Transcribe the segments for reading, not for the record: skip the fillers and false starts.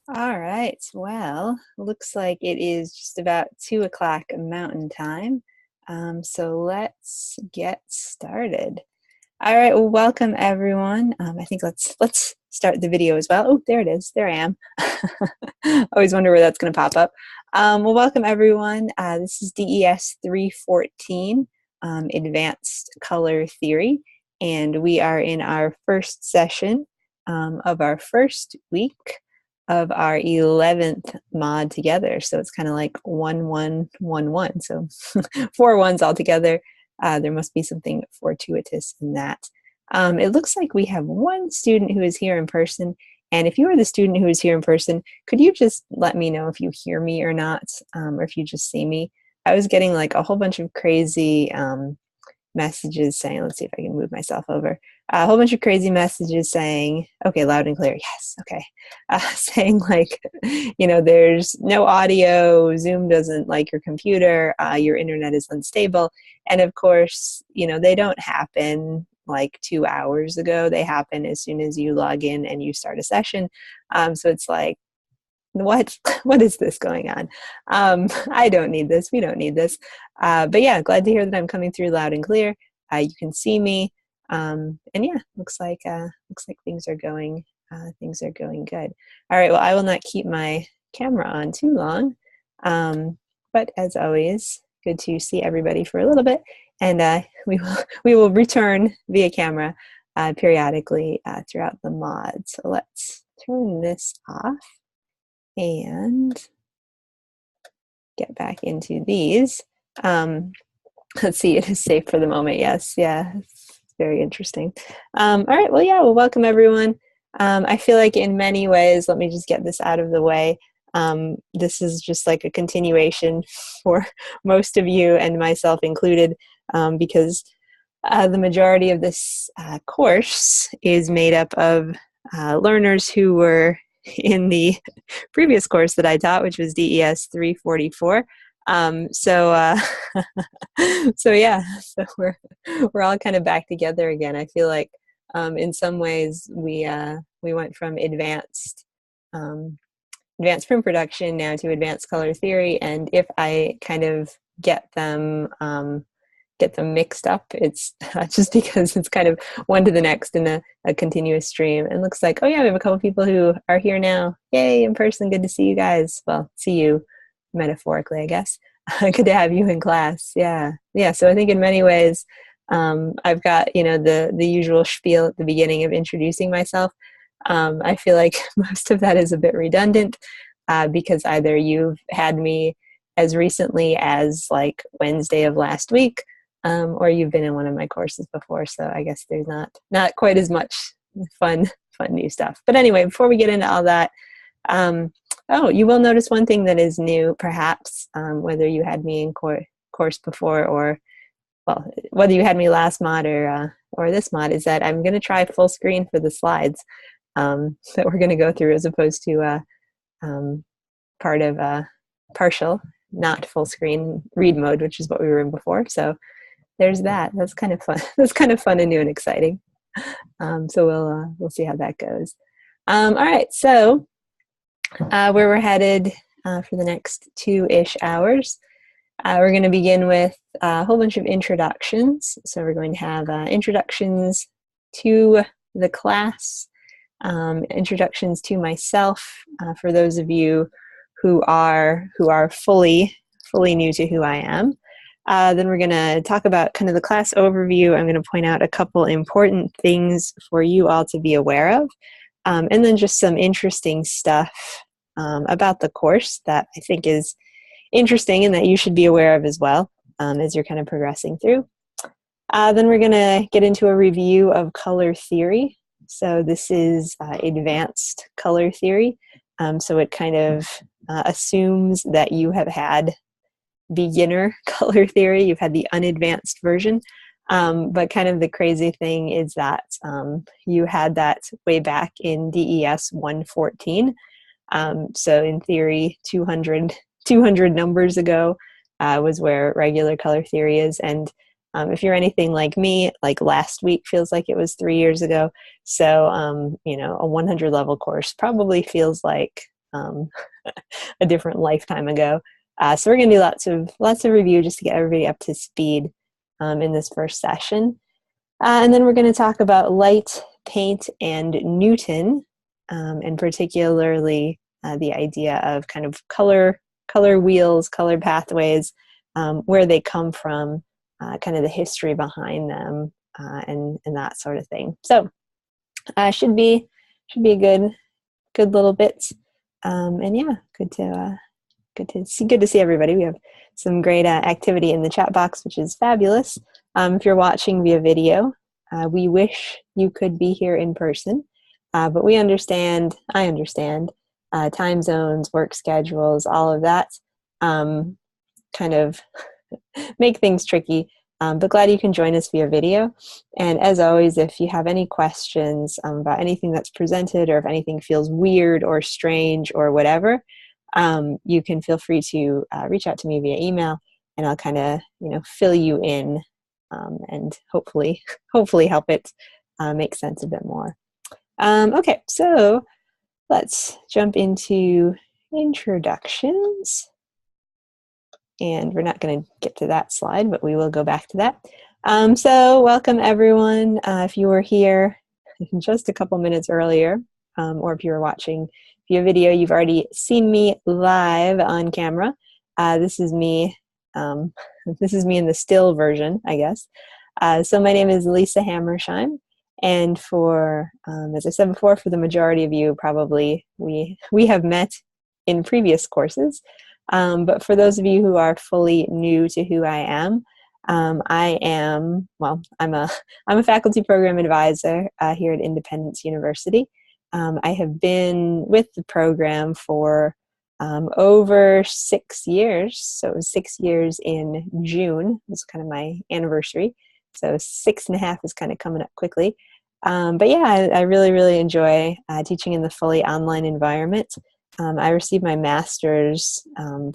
All right. Well, looks like it is just about 2 o'clock Mountain Time. So let's get started. All right. Well, welcome everyone. I think let's start the video as well. Oh, there it is. There I am. Always wonder where that's going to pop up. Well, welcome everyone. This is DES 314, Advanced Color Theory, and we are in our first session of our first week of our 11th mod together. So it's kind of like 1-1-1-1. So 4 1s altogether. There must be something fortuitous in that. It looks like we have one student who is here in person. And if you are the student who is here in person, could you just let me know if you hear me or not, or if you just see me? I was getting like a whole bunch of crazy messages saying, let's see if I can move myself over, a whole bunch of crazy messages saying, okay, loud and clear, yes, okay, saying like, there's no audio, Zoom doesn't like your computer, your internet is unstable. And of course, they don't happen like 2 hours ago. They happen as soon as you log in and you start a session. So it's like, what is this going on? I don't need this. We don't need this. But yeah, glad to hear that I'm coming through loud and clear. You can see me, and yeah, looks like things are going good. All right. Well, I will not keep my camera on too long, but as always, good to see everybody for a little bit, and we will return via camera periodically throughout the mod. So let's turn this off and get back into these. Let's see, it is safe for the moment. Yes, yeah, it's very interesting. All right, well, yeah, well, welcome everyone. I feel like in many ways, let me just get this out of the way. This is just like a continuation for most of you and myself included, because the majority of this course is made up of learners who were in the previous course that I taught, which was DES 344. So so yeah, so we're all kind of back together again. I feel like in some ways we went from advanced print production now to advanced color theory, and if I kind of get them mixed up, it's just because it's kind of one to the next in a continuous stream. And looks like, oh yeah, we have a couple people who are here now. Yay, in person. Good to see you guys. Well, see you metaphorically, I guess. Good to have you in class. Yeah. So I think in many ways, I've got, the usual spiel at the beginning of introducing myself. I feel like most of that is a bit redundant, because either you've had me as recently as like Wednesday of last week, or you've been in one of my courses before. So I guess there's not quite as much fun new stuff. But anyway, before we get into all that, you will notice one thing that is new, perhaps, whether you had me in course before, or well, whether you had me last mod or this mod, is that I'm going to try full screen for the slides that we're going to go through, as opposed to part of partial, not full screen read mode, which is what we were in before. So there's that. That's kind of fun. That's kind of fun and new and exciting. So we'll see how that goes. All right. So where we're headed for the next 2-ish hours, we're going to begin with a whole bunch of introductions. So we're going to have introductions to the class, introductions to myself for those of you who are fully new to who I am. Then we're going to talk about kind of the class overview. I'm going to point out a couple important things for you all to be aware of, and then just some interesting stuff about the course that I think is interesting and that you should be aware of as well, as you're kind of progressing through. Then we're going to get into a review of color theory. So this is advanced color theory. So it kind of assumes that you have had beginner color theory, you've had the unadvanced version. But kind of the crazy thing is that you had that way back in DES 114. So in theory, 200 numbers ago was where regular color theory is. And if you're anything like me, like last week feels like it was 3 years ago. So, a 100 level course probably feels like a different lifetime ago. So we're going to do lots of review just to get everybody up to speed in this first session. And then we're going to talk about light, paint, and Newton, and particularly the idea of kind of color wheels, color pathways, where they come from, kind of the history behind them, and that sort of thing. So should be a good little bit. And yeah, good to see everybody. We have some great activity in the chat box, which is fabulous. If you're watching via video, we wish you could be here in person, but I understand time zones, work schedules, all of that kind of make things tricky. But glad you can join us via video. And as always, if you have any questions about anything that's presented, or if anything feels weird or strange or whatever, you can feel free to reach out to me via email, and I'll kind of fill you in, and hopefully help it make sense a bit more. Okay, so let's jump into introductions. And we're not going to get to that slide, but we will go back to that. So welcome everyone. If you were here just a couple minutes earlier, or if you were watching via video, you've already seen me live on camera. This is me. This is me in the still version, I guess. So my name is Lisa Hammersheim, and for, as I said before, for the majority of you, probably we have met in previous courses. But for those of you who are fully new to who I am, I'm a faculty program advisor here at Independence University. I have been with the program for over 6 years. So it was 6 years in June. It was kind of my anniversary. So 6.5 is kind of coming up quickly. But yeah, I really, really enjoy teaching in the fully online environment. I received my master's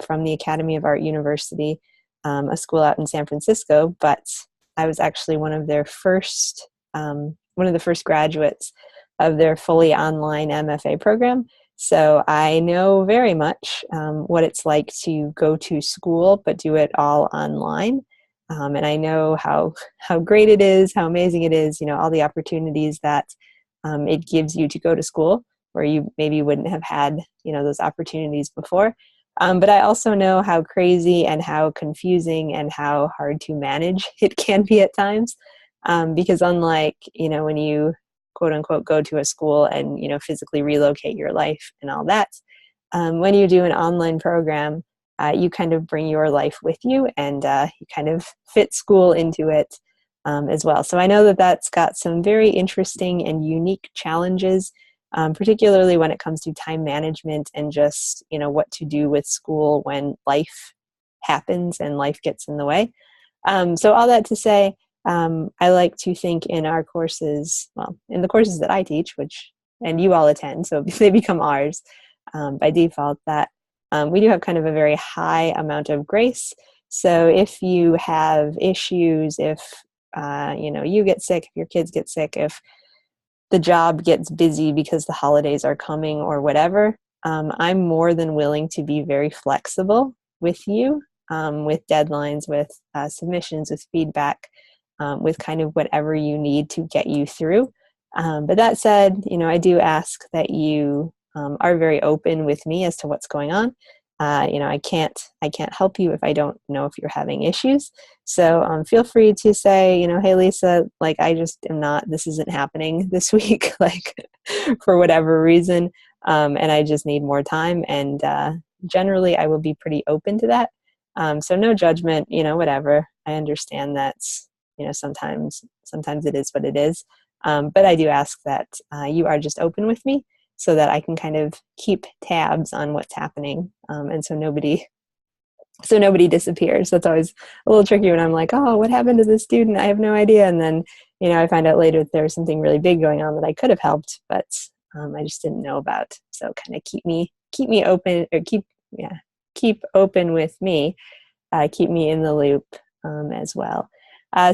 from the Academy of Art University, a school out in San Francisco, but I was actually one of the first graduates of their fully online MFA program. So I know very much what it's like to go to school, but do it all online. And I know how great it is, how amazing it is, all the opportunities that it gives you to go to school, where you maybe wouldn't have had, those opportunities before. But I also know how crazy and how confusing and how hard to manage it can be at times. Because unlike, when you quote unquote go to a school and, physically relocate your life and all that, when you do an online program, you kind of bring your life with you, and you kind of fit school into it as well. So I know that that's got some very interesting and unique challenges, particularly when it comes to time management and just, what to do with school when life happens and life gets in the way. So all that to say, I like to think in our courses, in the courses that I teach, and you all attend, so they become ours by default, that we do have kind of a very high amount of grace. So if you have issues, if you get sick, if your kids get sick, if the job gets busy because the holidays are coming or whatever, I'm more than willing to be very flexible with you, with deadlines, with submissions, with feedback, with kind of whatever you need to get you through. But that said, I do ask that you are very open with me as to what's going on. I can't help you if I don't know if you're having issues. So feel free to say, hey, Lisa, I just am not, this isn't happening this week, for whatever reason. And I just need more time. And generally I will be pretty open to that. So no judgment, whatever. I understand that's, sometimes it is what it is. But I do ask that you are just open with me, so that I can kind of keep tabs on what's happening. And so nobody disappears. That's always a little tricky when I'm like, oh, what happened to this student? I have no idea. And then, I find out later that there's something really big going on that I could have helped, but I just didn't know about. So kind of keep me open, or keep open with me, keep me in the loop as well.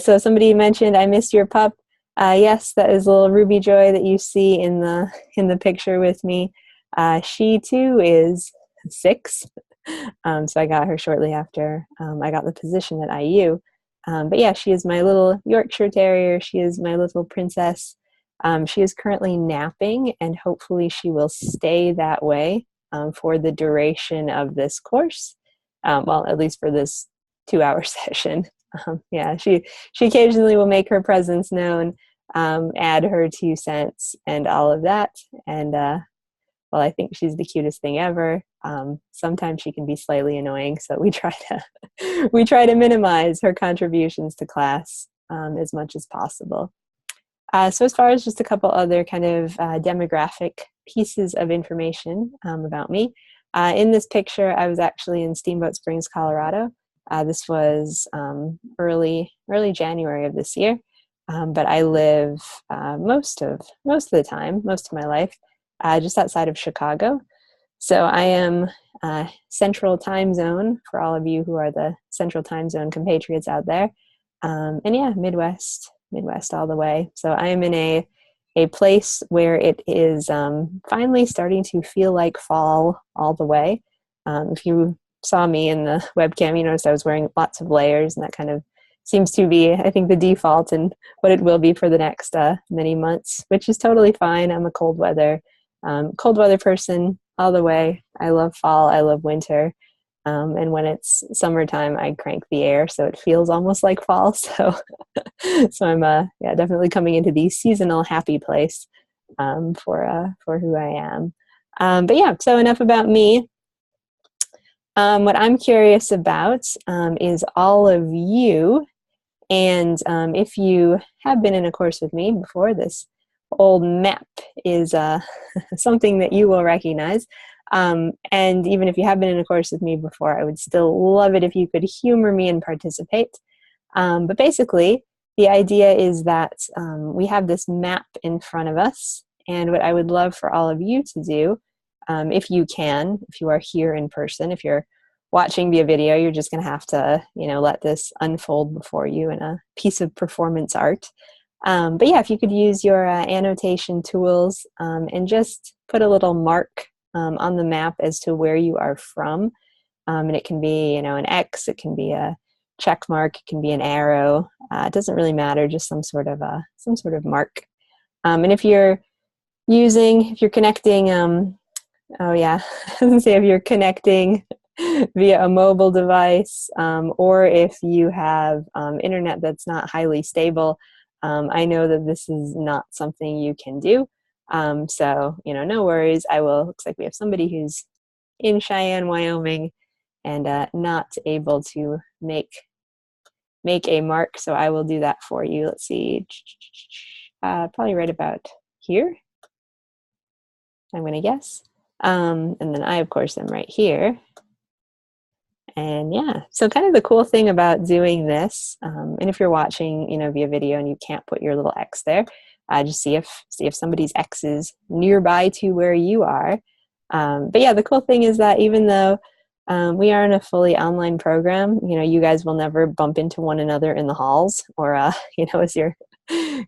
So somebody mentioned, I missed your pup. Yes, that is a little Ruby Joy that you see in the picture with me. She too is 6. So I got her shortly after I got the position at IU. But yeah, she is my little Yorkshire Terrier. She is my little princess. She is currently napping, and hopefully she will stay that way for the duration of this course. Well, at least for this 2-hour session. Yeah, she occasionally will make her presence known, add her 2 cents, and all of that. And well, I think she's the cutest thing ever. Sometimes she can be slightly annoying, so we try to minimize her contributions to class as much as possible. So as far as just a couple other kind of demographic pieces of information about me, in this picture, I was actually in Steamboat Springs, Colorado. This was early January of this year, but I live most of my life just outside of Chicago. So I am Central Time Zone for all of you who are the Central Time Zone compatriots out there, and yeah, Midwest all the way. So I am in a place where it is finally starting to feel like fall all the way. If you saw me in the webcam, you noticed I was wearing lots of layers, and that kind of seems to be, I think, the default and what it will be for the next many months, which is totally fine. I'm a cold weather person all the way. I love fall. I love winter. And when it's summertime, I crank the air so it feels almost like fall. So, so I'm definitely coming into the seasonal happy place for who I am. But yeah, so enough about me. What I'm curious about is all of you. And if you have been in a course with me before, this old map is something that you will recognize. And even if you have been in a course with me before, I would still love it if you could humor me and participate. But basically, the idea is that we have this map in front of us. And what I would love for all of you to do, if you are here in person, if you're watching via video, you're just going to have to, let this unfold before you in a piece of performance art. But yeah, if you could use your annotation tools and just put a little mark on the map as to where you are from. And it can be, an X, it can be a check mark, it can be an arrow. It doesn't really matter, just some sort of mark. And if you're connecting, say if you're connecting via a mobile device, or if you have internet that's not highly stable, I know that this is not something you can do. So, no worries. Looks like we have somebody who's in Cheyenne, Wyoming, and not able to make a mark. So I will do that for you. Let's see, probably right about here, I'm going to guess. And then I, of course, am right here. And yeah, so kind of the cool thing about doing this, and if you're watching, via video and you can't put your little X there, just see if somebody's X is nearby to where you are. But yeah, the cool thing is that even though we are in a fully online program, you guys will never bump into one another in the halls or, as you're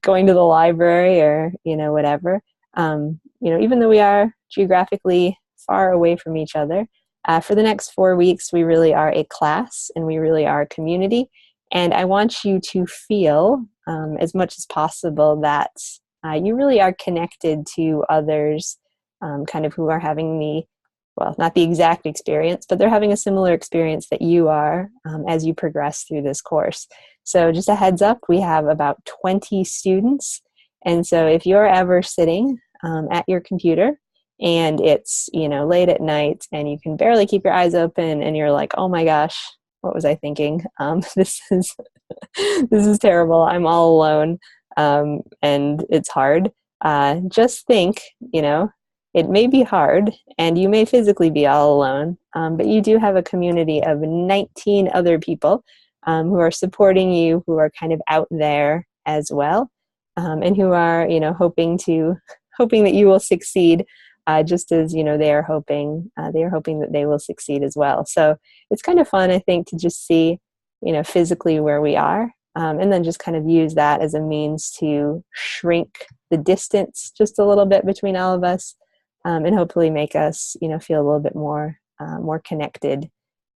going to the library or, whatever. Even though we are geographically far away from each other, for the next 4 weeks, we really are a class and we really are a community. And I want you to feel as much as possible that you really are connected to others kind of who are having not the exact experience, but they're having a similar experience that you are as you progress through this course. So just a heads up, we have about 20 students. And so if you're ever sitting at your computer and it's, late at night and you can barely keep your eyes open and you're like, oh my gosh, what was I thinking? This is terrible. I'm all alone and it's hard. Just think, it may be hard and you may physically be all alone, but you do have a community of 19 other people who are supporting you, who are kind of out there as well, and who are, hoping that you will succeed, just as, they are hoping that they will succeed as well. So it's kind of fun, I think, to just see, physically where we are, and then just kind of use that as a means to shrink the distance just a little bit between all of us. and hopefully make us, feel a little bit more connected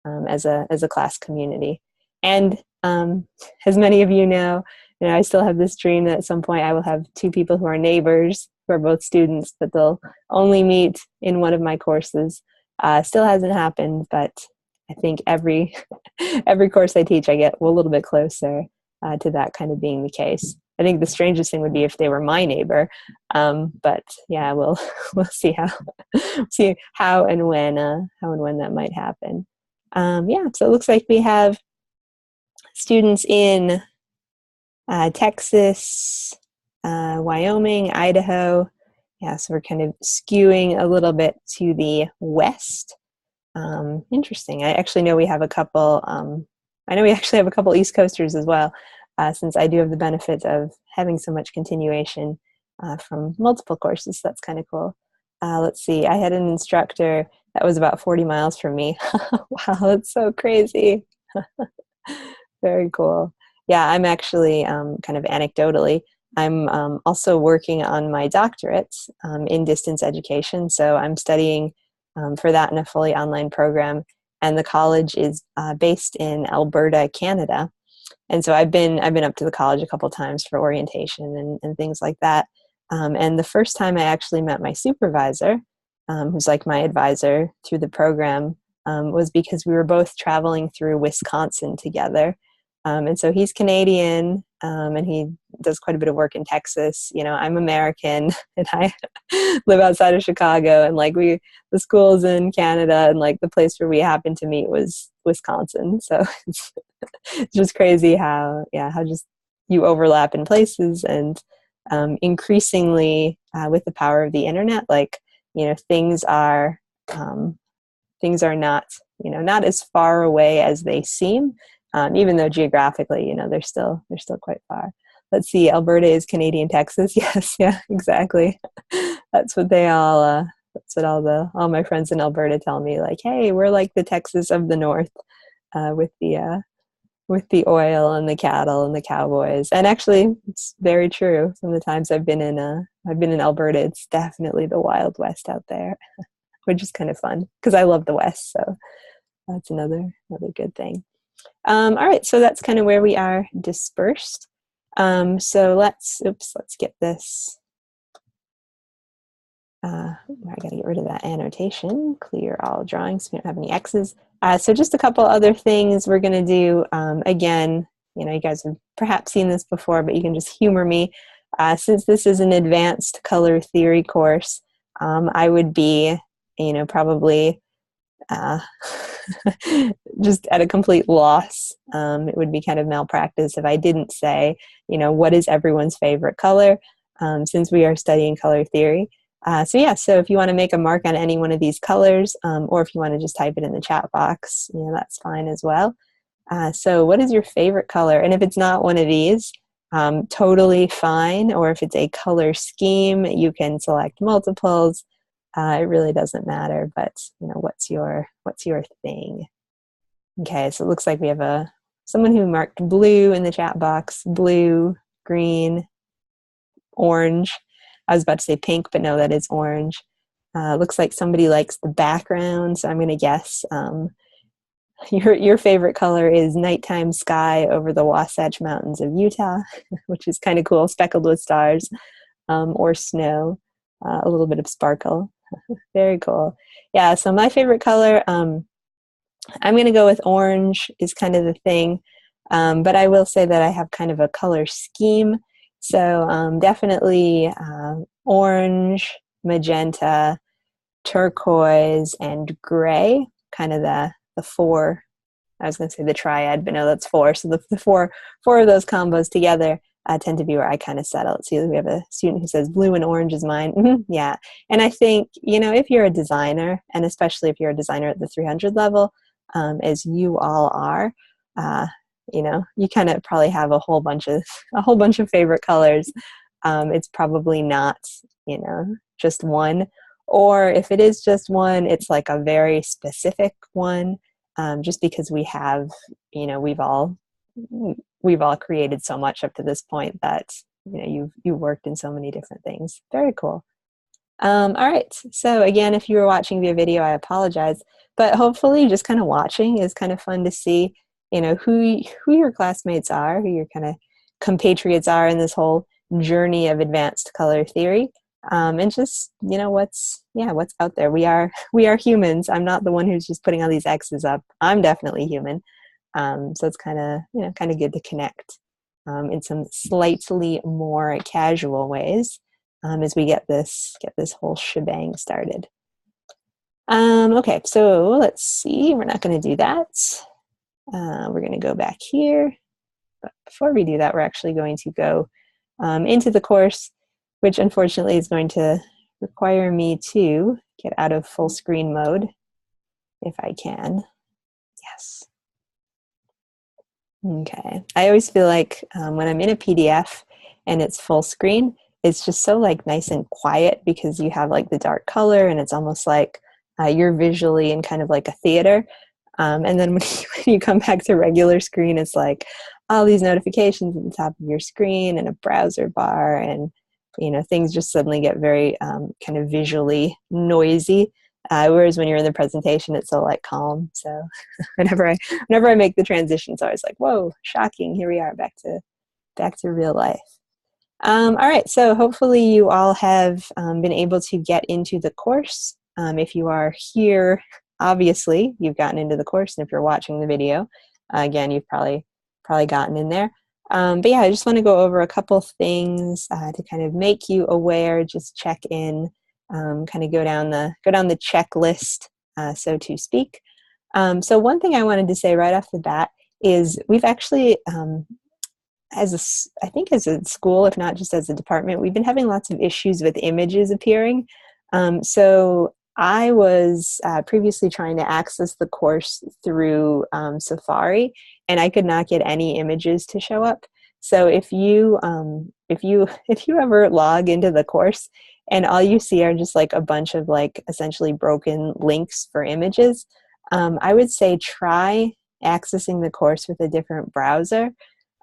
as a class community. And as many of you know, I still have this dream that at some point I will have two people who are neighbors who are both students, but they'll only meet in one of my courses. Still hasn't happened, but I think every every course I teach, I get a little bit closer to that kind of being the case. I think the strangest thing would be if they were my neighbor, but yeah, we'll see how and when that might happen. Yeah, so it looks like we have students in Texas, Wyoming, Idaho. Yeah, so we're kind of skewing a little bit to the west. Interesting. I actually know we have a couple. I know we actually have a couple East Coasters as well, since I do have the benefit of having so much continuation from multiple courses. So that's kind of cool. Let's see. I had an instructor that was about 40 miles from me. Wow, that's so crazy. Very cool. Yeah, I'm actually kind of anecdotally, I'm also working on my doctorate in distance education. So I'm studying for that in a fully online program. And the college is based in Alberta, Canada. And so I've been up to the college a couple times for orientation and things like that. And the first time I actually met my supervisor, who's like my advisor through the program, was because we were both traveling through Wisconsin together. And so he's Canadian, and he does quite a bit of work in Texas. I'm American, and I live outside of Chicago. And the schools in Canada, and like the place where we happened to meet was Wisconsin. So it's just crazy how just you overlap in places, and increasingly with the power of the internet, things are not not as far away as they seem. Even though geographically, they're still quite far. Let's see, Alberta is Canadian Texas. Yes, yeah, exactly. That's what all my friends in Alberta tell me. Like, hey, we're like the Texas of the North, with the oil and the cattle and the cowboys. And actually, it's very true. Some of the times I've been in Alberta, it's definitely the Wild West out there, which is kind of fun because I love the West. So that's another good thing. All right, so that's kind of where we are dispersed. So let's get this. I got to get rid of that annotation. Clear all drawings so we don't have any X's. So just a couple other things we're going to do. Again, you guys have perhaps seen this before, but you can just humor me. Since this is an advanced color theory course, I would be, probably just at a complete loss. It would be kind of malpractice if I didn't say, what is everyone's favorite color, since we are studying color theory. So if you want to make a mark on any one of these colors, or if you want to just type it in the chat box, that's fine as well. So what is your favorite color? And if it's not one of these, totally fine. Or if it's a color scheme, you can select multiples. It really doesn't matter, but what's your thing? Okay, so it looks like we have someone who marked blue in the chat box. Blue, green, orange. I was about to say pink, but no, that is orange. Looks like somebody likes the background, so I'm going to guess your favorite color is nighttime sky over the Wasatch Mountains of Utah, which is kind of cool, speckled with stars, or snow, a little bit of sparkle. Very cool. Yeah, so my favorite color, I'm going to go with orange is kind of the thing, but I will say that I have kind of a color scheme. So definitely orange, magenta, turquoise, and gray, kind of the four. I was going to say the triad, but no, that's four. So the four of those combos together tend to be where I kind of settle. See, we have a student who says blue and orange is mine. Mm-hmm, yeah. And I think, if you're a designer, and especially if you're a designer at the 300 level, as you all are, you kind of probably have a whole bunch of favorite colors. It's probably not, just one, or if it is just one, it's like a very specific one, just because we have, we've all created so much up to this point that, you've worked in so many different things. Very cool. All right, so again, if you were watching via video, I apologize, but hopefully just kind of watching is kind of fun to see, you know, who your classmates are, who your kind of compatriots are in this whole journey of advanced color theory, and just, you know, what's out there. We are humans. I'm not the one who's just putting all these X's up. I'm definitely human. So it's kind of, you know, kind of good to connect in some slightly more casual ways as we get this whole shebang started. Okay, so let's see. We're not going to do that. We're going to go back here. But before we do that, we're actually going to go into the course, which unfortunately is going to require me to get out of full screen mode if I can. Yes. Okay. I always feel like when I'm in a PDF and it's full screen, it's just so like nice and quiet because you have like the dark color and it's almost like you're visually in kind of like a theater. And then when you come back to regular screen, it's like all these notifications at the top of your screen and a browser bar, and you know, things just suddenly get very kind of visually noisy. Whereas when you're in the presentation, it's so like calm. So whenever I make the transition, it's always like, whoa, shocking. Here we are back to real life. All right, so hopefully you all have been able to get into the course. If you are here, obviously you've gotten into the course, and if you're watching the video, again, you've probably gotten in there. But yeah, I just want to go over a couple things to kind of make you aware, just check in, kind of go down the checklist, so to speak. So one thing I wanted to say right off the bat is we've actually, I think as a school, if not just as a department, we've been having lots of issues with images appearing. So I was previously trying to access the course through Safari, and I could not get any images to show up. So if you ever log into the course and all you see are just like a bunch of like essentially broken links for images, I would say try accessing the course with a different browser.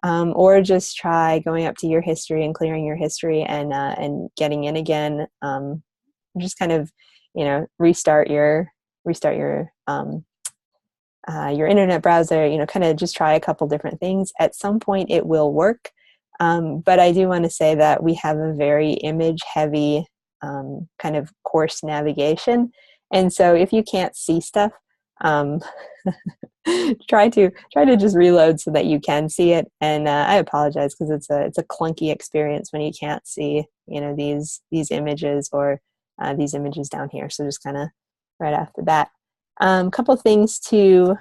Or just try going up to your history and clearing your history and getting in again. Just kind of, you know, restart your internet browser. You know, kind of just try a couple different things. At some point, it will work. But I do want to say that we have a very image-heavy kind of course navigation, and so if you can't see stuff. try to just reload so that you can see it, and I apologize because it's a clunky experience when you can't see, you know, these images or these images down here. So just kind of right off the bat, couple things to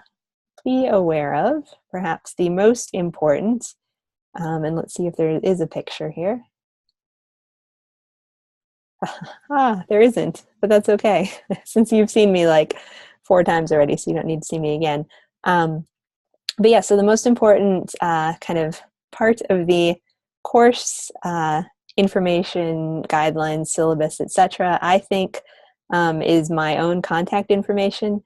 be aware of. Perhaps the most important, and let's see if there is a picture here. There isn't, but that's okay since you've seen me like 4 times already, so you don't need to see me again. But yeah, so the most important kind of part of the course information, guidelines, syllabus, etc., I think is my own contact information.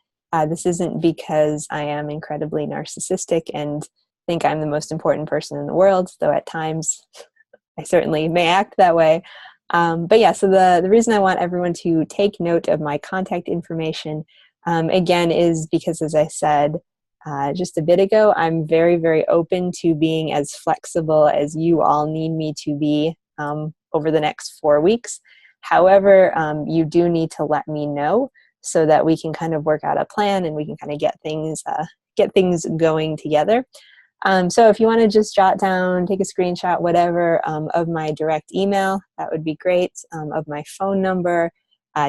This isn't because I am incredibly narcissistic and think I'm the most important person in the world, though at times I certainly may act that way. But yeah, so the reason I want everyone to take note of my contact information, again, is because, as I said just a bit ago, I'm very, very open to being as flexible as you all need me to be over the next 4 weeks. However, you do need to let me know so that we can kind of work out a plan and we can kind of get things going together. So if you want to just jot down, take a screenshot, whatever, of my direct email, that would be great, of my phone number,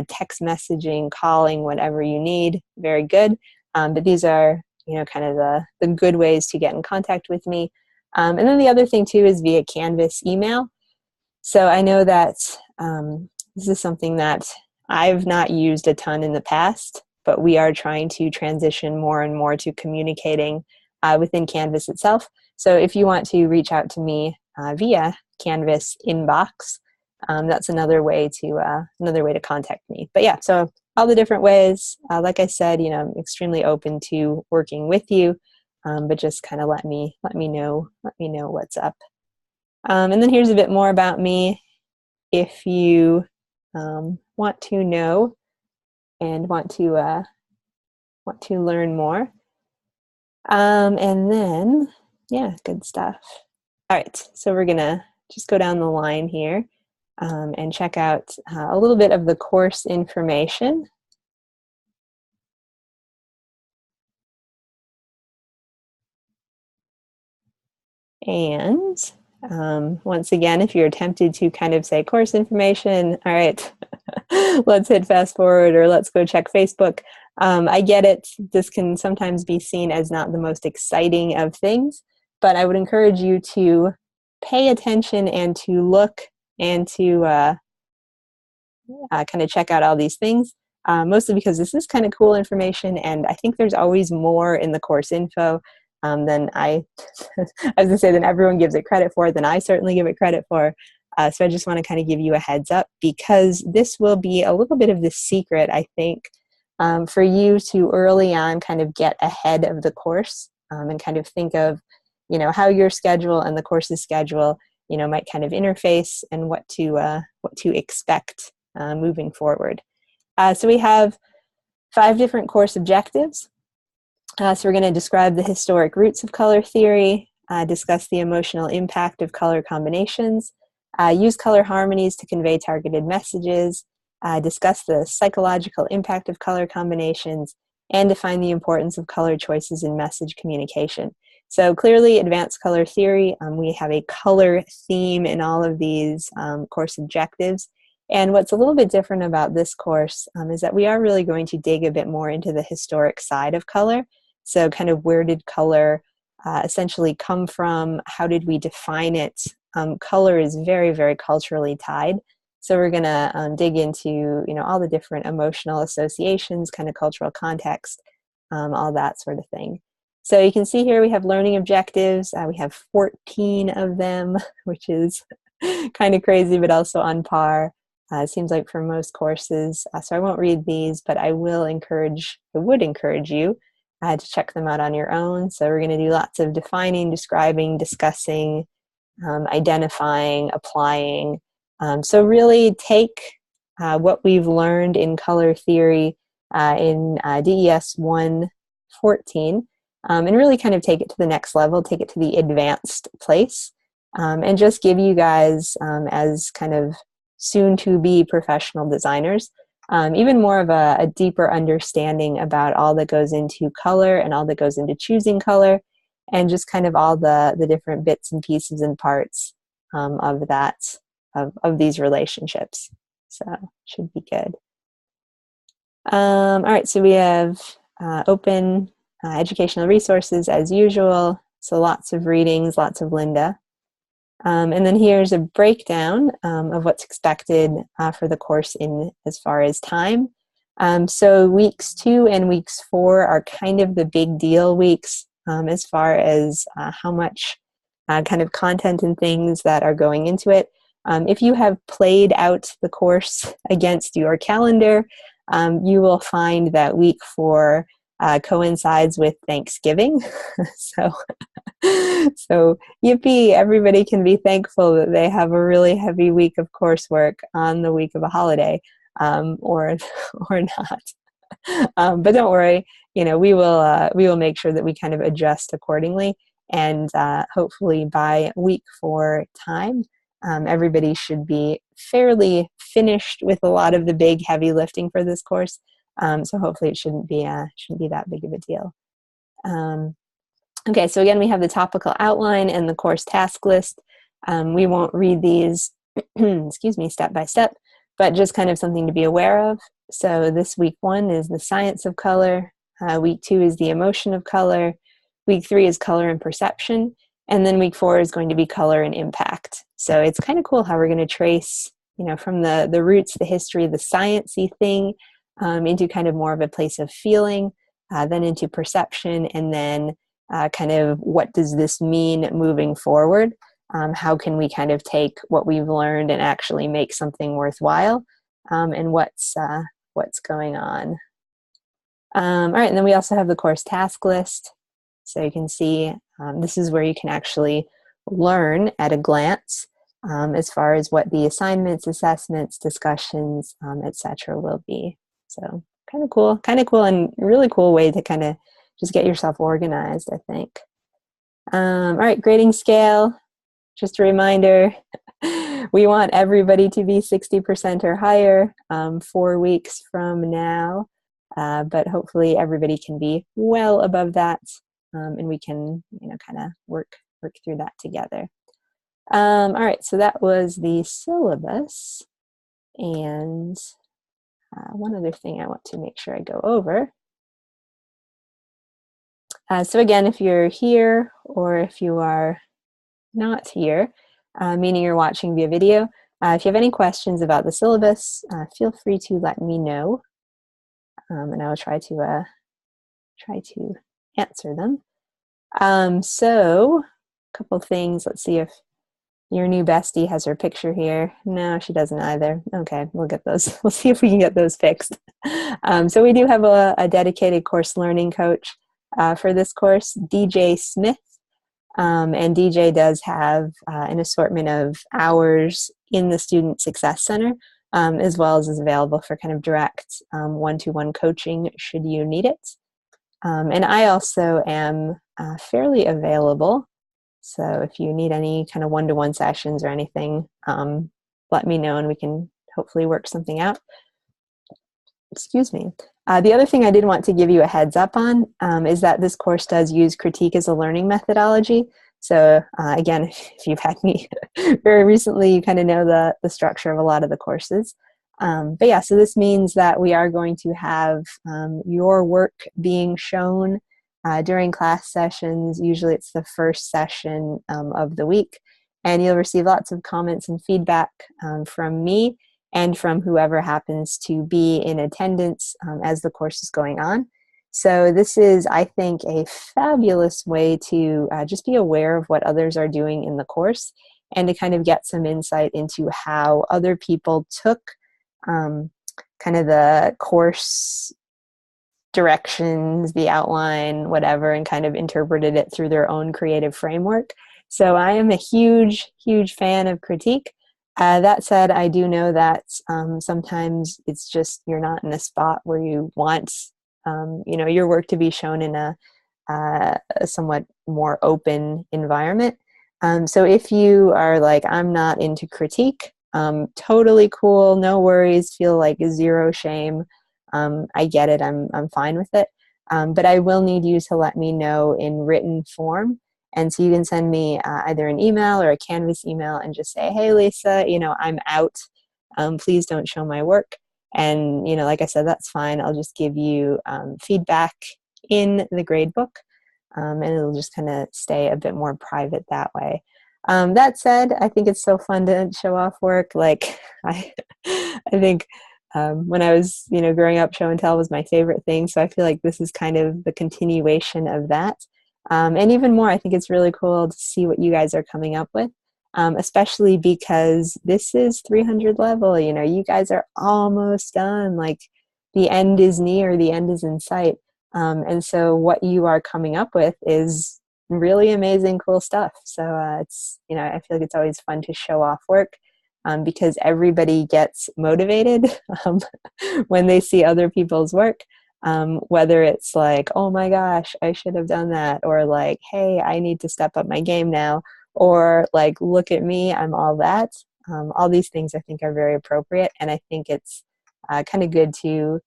text messaging, calling, whatever you need, very good. But these are, you know, kind of the good ways to get in contact with me. And then the other thing too is via Canvas email. So I know that this is something that I've not used a ton in the past, but we are trying to transition more and more to communicating within Canvas itself. So if you want to reach out to me via Canvas inbox, that's another way to contact me. But yeah, so all the different ways. Like I said, you know, I'm extremely open to working with you, but just kind of let me know what's up. And then here's a bit more about me. If you want to know and want to learn more. And then, yeah, good stuff. All right, so we're gonna just go down the line here and check out a little bit of the course information. And once again, if you're tempted to kind of say course information, all right, let's hit fast forward or let's go check Facebook. I get it. This can sometimes be seen as not the most exciting of things, but I would encourage you to pay attention and to look and to kind of check out all these things, mostly because this is kind of cool information, and I think there's always more in the course info than I was going to say, than everyone gives it credit for, than I certainly give it credit for. So I just want to kind of give you a heads up, because this will be a little bit of the secret, I think, for you to early on kind of get ahead of the course and kind of think of, how your schedule and the course's schedule, might kind of interface, and what to expect moving forward. So we have 5 different course objectives. So we're going to describe the historic roots of color theory, discuss the emotional impact of color combinations, use color harmonies to convey targeted messages, discuss the psychological impact of color combinations, and define the importance of color choices in message communication. So clearly, advanced color theory, we have a color theme in all of these course objectives. And what's a little bit different about this course is that we are really going to dig a bit more into the historic side of color. So kind of, where did color essentially come from? How did we define it? Color is very, very culturally tied. So we're going to dig into, all the different emotional associations, kind of cultural context, all that sort of thing. So you can see here we have learning objectives. We have 14 of them, which is kind of crazy, but also on par. It seems like for most courses. So I won't read these, but I would encourage you to check them out on your own. So we're going to do lots of defining, describing, discussing, identifying, applying. So really take what we've learned in color theory in DES 114 and really kind of take it to the next level, take it to the advanced place, and just give you guys, as kind of soon-to-be professional designers, even more of a deeper understanding about all that goes into color and all that goes into choosing color, and just kind of all the different bits and pieces and parts of these relationships. So should be good. All right, so we have open educational resources as usual. So lots of readings, lots of Linda. And then here's a breakdown of what's expected for the course in as far as time. So weeks 2 and weeks 4 are kind of the big deal weeks as far as how much kind of content and things that are going into it. If you have played out the course against your calendar, you will find that week 4 coincides with Thanksgiving. So yippee, everybody can be thankful that they have a really heavy week of coursework on the week of a holiday, or not. But don't worry, we will make sure that we kind of adjust accordingly, and hopefully by week 4 time, everybody should be fairly finished with a lot of the big heavy lifting for this course. So hopefully it shouldn't be that big of a deal. Okay, so again, we have the topical outline and the course task list. We won't read these, excuse me, step by step, but just kind of something to be aware of. So this week 1 is the science of color. Week 2 is the emotion of color. Week 3 is color and perception. And then week 4 is going to be color and impact. So it's kind of cool how we're going to trace, from the roots, the history, the science-y thing, into kind of more of a place of feeling, then into perception, and then kind of what does this mean moving forward? How can we kind of take what we've learned and actually make something worthwhile? And what's going on? All right, and then we also have the course task list. So you can see this is where you can actually learn at a glance as far as what the assignments, assessments, discussions, etc. will be. So kind of cool, and really cool way to kind of just get yourself organized, I think. All right, grading scale. Just a reminder, we want everybody to be 60% or higher 4 weeks from now, but hopefully everybody can be well above that, and we can, kind of work through that together. All right, so that was the syllabus, and one other thing I want to make sure I go over. So again, if you're here or if you are not here, meaning you're watching via video, if you have any questions about the syllabus, feel free to let me know, and I will try to answer them. So a couple things. Let's see if your new bestie has her picture here. No, she doesn't either. Okay, we'll get those. We'll see if we can get those fixed. So we do have a dedicated course learning coach for this course, DJ Smith. And DJ does have an assortment of hours in the Student Success Center, as well as is available for kind of direct one-to-one coaching should you need it. And I also am fairly available. So if you need any kind of one-to-one sessions or anything, let me know and we can hopefully work something out. Excuse me. The other thing I did want to give you a heads up on is that this course does use critique as a learning methodology. So again, if you've had me very recently, you kind of know the structure of a lot of the courses. But yeah, so this means that we are going to have your work being shown during class sessions. Usually it's the first session of the week, and you'll receive lots of comments and feedback from me and from whoever happens to be in attendance as the course is going on. So this is, I think, a fabulous way to just be aware of what others are doing in the course and to kind of get some insight into how other people took kind of the course directions, the outline, whatever, and kind of interpreted it through their own creative framework. So I am a huge, huge fan of critique. That said, I do know that sometimes it's just you're not in a spot where you want your work to be shown in a somewhat more open environment. So if you are like, I'm not into critique, totally cool, no worries, feel like zero shame. I get it, I'm fine with it. But I will need you to let me know in written form. And so you can send me either an email or a Canvas email and just say, hey, Lisa, I'm out. Please don't show my work. And, like I said, that's fine. I'll just give you feedback in the grade book, and it'll just kind of stay a bit more private that way. That said, I think it's so fun to show off work. Like, I think when I was, growing up, show and tell was my favorite thing. So I feel like this is kind of the continuation of that. And even more, I think it's really cool to see what you guys are coming up with, especially because this is 300 level. You guys are almost done. Like, the end is near, the end is in sight. And so what you are coming up with is really amazing, cool stuff. So it's, I feel like it's always fun to show off work because everybody gets motivated when they see other people's work. Whether it's like, oh my gosh, I should have done that, or like, hey, I need to step up my game now, or like, look at me, I'm all that. All these things I think are very appropriate, and I think it's kind of good to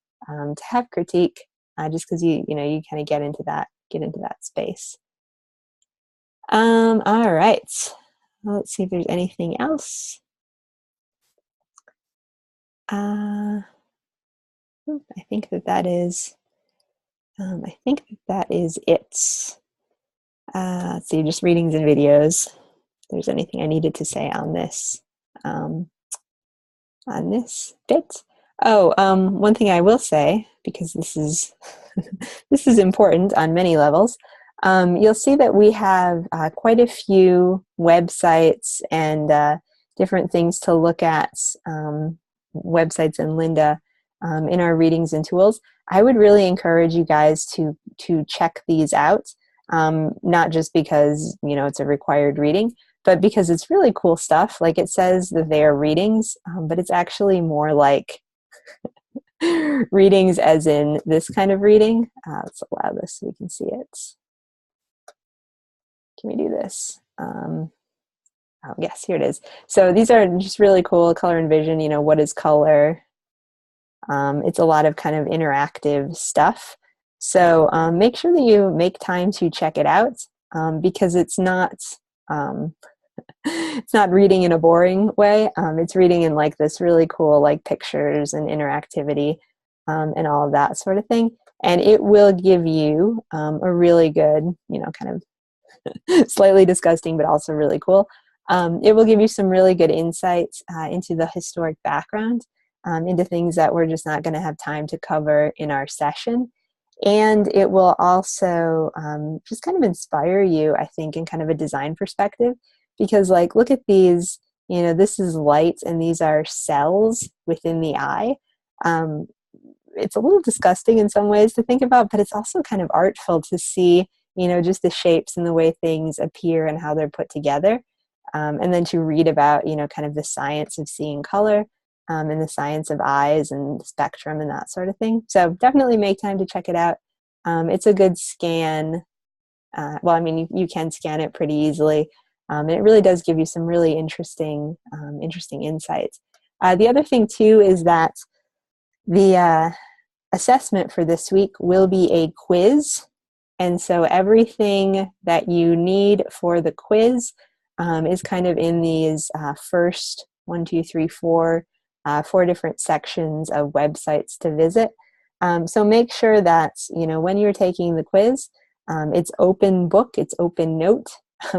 have critique, just because you kind of get into that space. All right, well, let's see if there's anything else. I think that is it. Let's see, just readings and videos. If there's anything I needed to say on this bit. Oh, one thing I will say, because this is this is important on many levels. You'll see that we have quite a few websites and different things to look at, websites and Lynda, in our readings and tools. I would really encourage you guys to check these out, not just because it's a required reading, but because it's really cool stuff, like it says that they are readings, but it's actually more like readings as in this kind of reading. Let's allow this so we can see it. Can we do this? Oh, yes, here it is. So these are just really cool. Color and vision, you know, what is color? It's a lot of kind of interactive stuff. So make sure that you make time to check it out, because it's not it's not reading in a boring way. It's reading in like this really cool like pictures and interactivity, and all of that sort of thing. And it will give you a really good, you know, kind of slightly disgusting, but also really cool. It will give you some really good insights into the historic background, into things that we're just not going to have time to cover in our session. And it will also just kind of inspire you, I think, in kind of a design perspective, because like, look at these, you know, this is light and these are cells within the eye. It's a little disgusting in some ways to think about, but it's also kind of artful to see, you know, just the shapes and the way things appear and how they're put together. And then to read about, you know, kind of the science of seeing color, and the science of eyes and the spectrum and that sort of thing. So definitely make time to check it out. It's a good scan. Well, I mean, you can scan it pretty easily. And it really does give you some really interesting insights. The other thing too is that the assessment for this week will be a quiz. And so everything that you need for the quiz is kind of in these first 4 different sections of websites to visit. So make sure that, you know, when you're taking the quiz, it's open book, it's open note.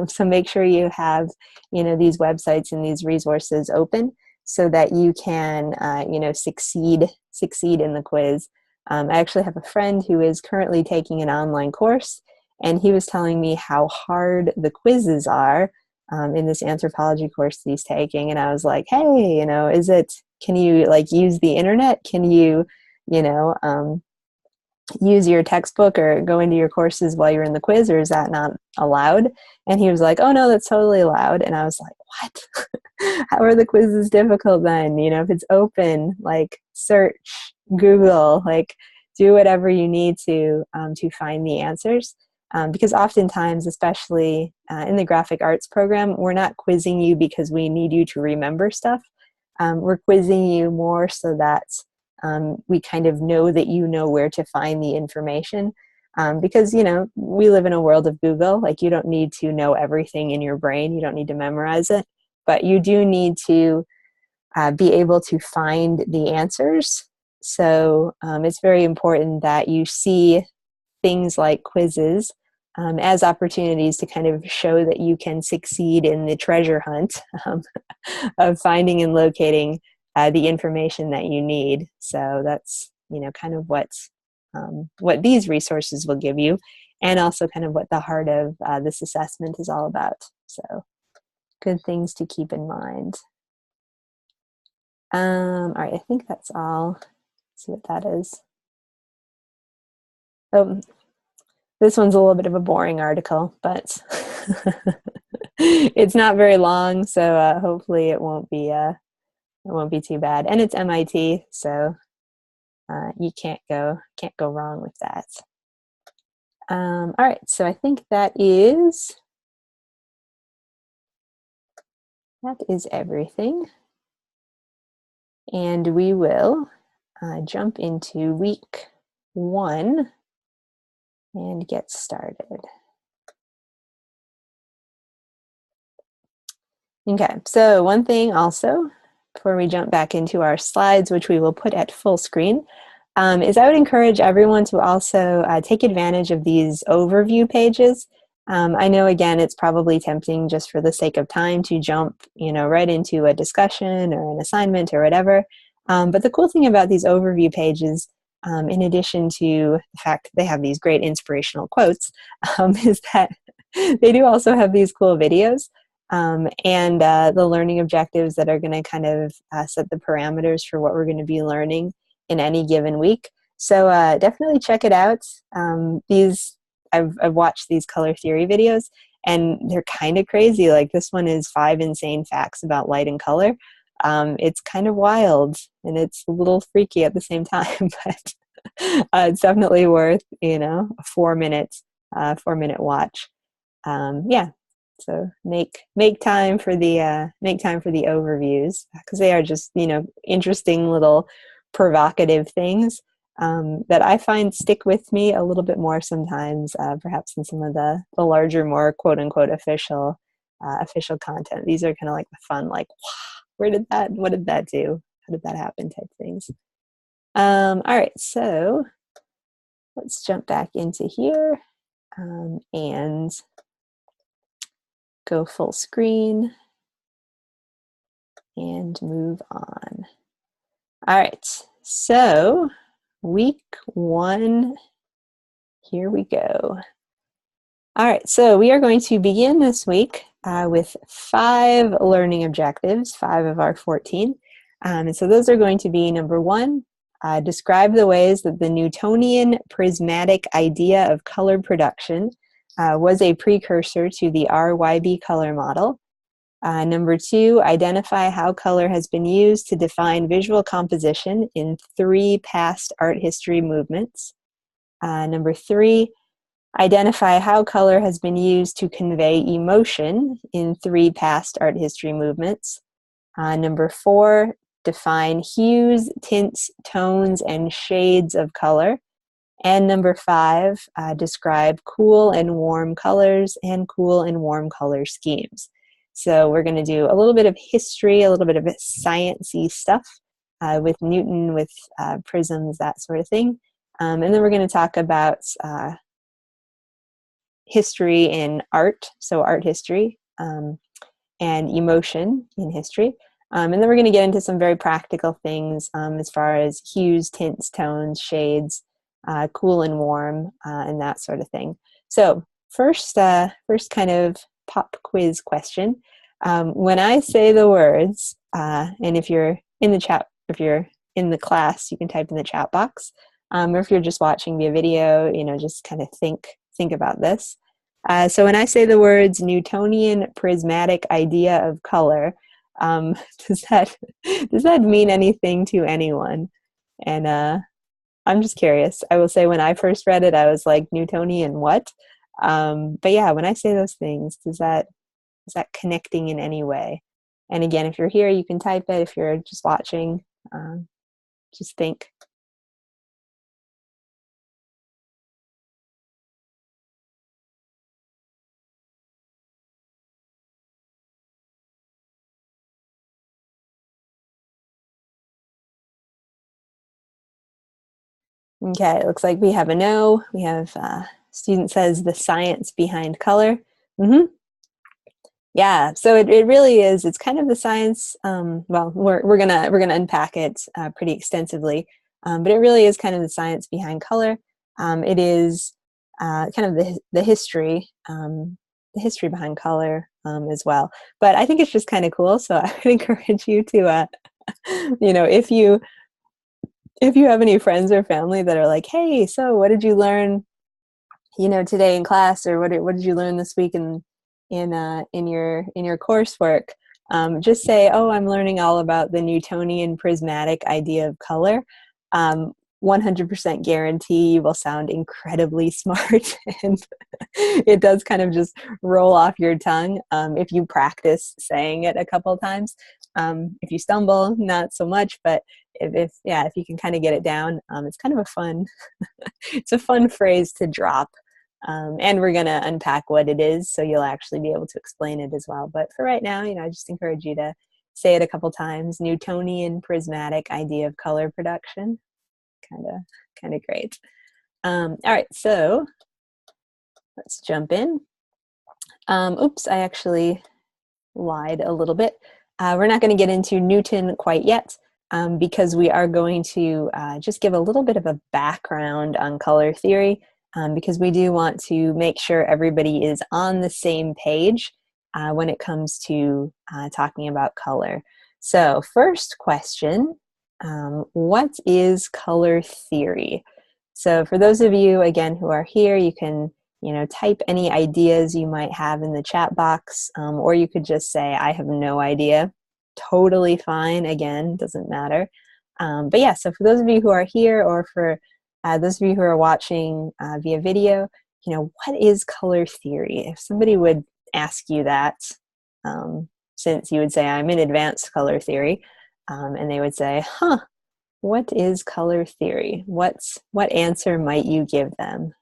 So make sure you have, you know, these websites and these resources open so that you can, you know, succeed in the quiz. I actually have a friend who is currently taking an online course, and he was telling me how hard the quizzes are in this anthropology course that he's taking. And I was like, hey, you know, can you like use the internet? Can you, you know, use your textbook or go into your courses while you're in the quiz, or is that not allowed? And he was like, oh no, that's totally allowed. And I was like, what? How are the quizzes difficult then? You know, if it's open, like search, Google, like do whatever you need to find the answers. Because oftentimes, especially in the graphic arts program, we're not quizzing you because we need you to remember stuff. We're quizzing you more so that we kind of know that you know where to find the information. Because, you know, we live in a world of Google. Like, you don't need to know everything in your brain. You don't need to memorize it. But you do need to be able to find the answers. So it's very important that you see things like quizzes as opportunities to kind of show that you can succeed in the treasure hunt of finding and locating the information that you need. So that's, you know, kind of what these resources will give you, and also kind of what the heart of this assessment is all about. So good things to keep in mind. All right, I think that's all. Let's see what that is. Oh, this one's a little bit of a boring article, but it's not very long, so hopefully it won't be too bad. And it's MIT, so you can't go wrong with that. All right, so I think that is everything, and we will jump into week 1 and get started. Okay, so one thing also, before we jump back into our slides, which we will put at full screen, is I would encourage everyone to also take advantage of these overview pages. I know, again, it's probably tempting just for the sake of time to jump, you know, right into a discussion or an assignment or whatever. But the cool thing about these overview pages, in addition to the fact that they have these great inspirational quotes, is that they do also have these cool videos. And the learning objectives that are going to kind of set the parameters for what we're going to be learning in any given week. So definitely check it out. I've watched these color theory videos, and they're kind of crazy. Like this one is 5 insane facts about light and color. It's kind of wild and it's a little freaky at the same time, but it's definitely worth, a 4 minute, 4 minute watch. Yeah. So make time for the overviews, because they are just, interesting little provocative things that I find stick with me a little bit more sometimes, perhaps in some of the larger, more quote unquote official content. These are kind of like the fun, like, what did that do? How did that happen type things. All right, so let's jump back into here and go full screen and move on. All right, so week 1, here we go. All right, so we are going to begin this week with 5 learning objectives, 5 of our 14. And so those are going to be, number 1, describe the ways that the Newtonian prismatic idea of color production was a precursor to the RYB color model. Number 2, identify how color has been used to define visual composition in 3 past art history movements. Number 3, identify how color has been used to convey emotion in 3 past art history movements. Number 4, define hues, tints, tones, and shades of color. And number 5, describe cool and warm colors and cool and warm color schemes. So we're going to do a little bit of history, a little bit of science-y stuff with Newton, with prisms, that sort of thing. And then we're going to talk about history in art, so art history, and emotion in history. And then we're going to get into some very practical things as far as hues, tints, tones, shades, cool and warm, and that sort of thing. So first kind of pop quiz question. When I say the words, and if you're in the chat, if you're in the class, you can type in the chat box. Or if you're just watching via video, just kind of think about this. So when I say the words Newtonian prismatic idea of color, does that mean anything to anyone? And I'm just curious. I will say when I first read it, I was like, Newtonian what? But yeah, when I say those things, is that connecting in any way? And again, if you're here, you can type it. If you're just watching, just think. Okay, it looks like we have a no. We have student says the science behind color. Mm-hmm. Yeah, so it really is. It's kind of the science. Well, we're gonna unpack it pretty extensively, but it really is kind of the science behind color. It is kind of the history behind color as well. But I think it's just kind of cool. So I would encourage you to, if you have any friends or family that are like, hey, so what did you learn, today in class, or what did you learn this week in your coursework? Just say, oh, I'm learning all about the Newtonian prismatic idea of color. 100% guarantee you will sound incredibly smart, and it does kind of just roll off your tongue if you practice saying it a couple times. If you stumble, not so much, but if you can kind of get it down, it's kind of a fun it's a fun phrase to drop. And we're going to unpack what it is, so you'll actually be able to explain it as well. But for right now, I just encourage you to say it a couple times. Newtonian prismatic idea of color production. Kind of great. All right, so let's jump in. Oops, I actually lied a little bit. We're not going to get into Newton quite yet, because we are going to just give a little bit of a background on color theory, because we do want to make sure everybody is on the same page when it comes to talking about color. So first question, what is color theory? So for those of you, again, who are here, you can type any ideas you might have in the chat box, or you could just say, I have no idea. Totally fine. Again, doesn't matter. But yeah, so for those of you who are here, or for those of you who are watching via video, what is color theory? If somebody would ask you that, since you would say, I'm in advanced color theory, and they would say, what is color theory? What answer might you give them?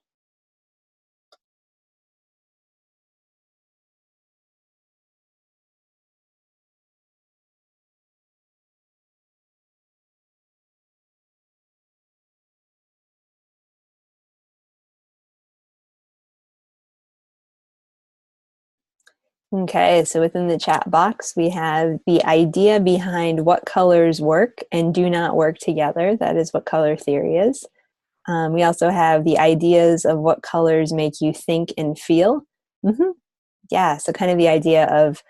Okay, so within the chat box, we have the idea behind what colors work and do not work together. That is what color theory is. We also have the ideas of what colors make you think and feel. Yeah, so kind of the idea of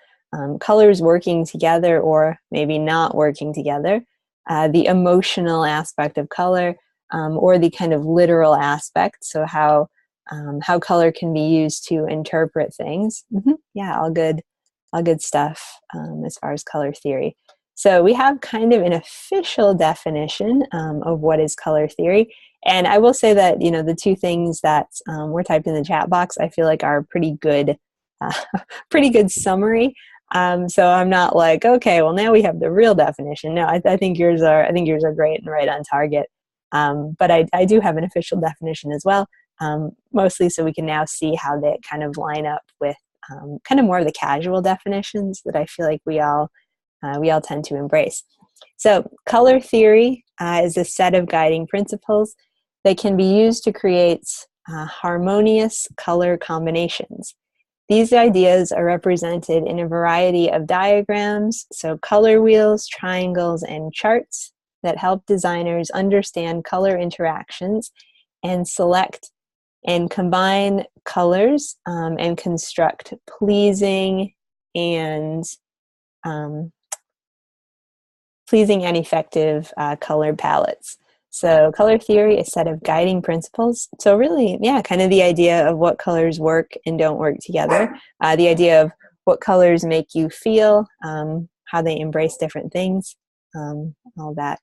colors working together or maybe not working together, the emotional aspect of color, or the kind of literal aspect, so how color can be used to interpret things. Yeah, all good stuff as far as color theory. So we have kind of an official definition of what is color theory. And I will say that, the two things that were typed in the chat box, I feel like are pretty good summary. So I'm not like, okay, well now we have the real definition. No, I think yours are great and right on target. But I do have an official definition as well, mostly so we can now see how they kind of line up with kind of more of the casual definitions that I feel like we all tend to embrace. So color theory is a set of guiding principles that can be used to create harmonious color combinations. These ideas are represented in a variety of diagrams, so color wheels, triangles, and charts that help designers understand color interactions and select and combine colors and construct pleasing and effective color palettes. So color theory is a set of guiding principles. So really, yeah, kind of the idea of what colors work and don't work together. The idea of what colors make you feel, how they embrace different things, all that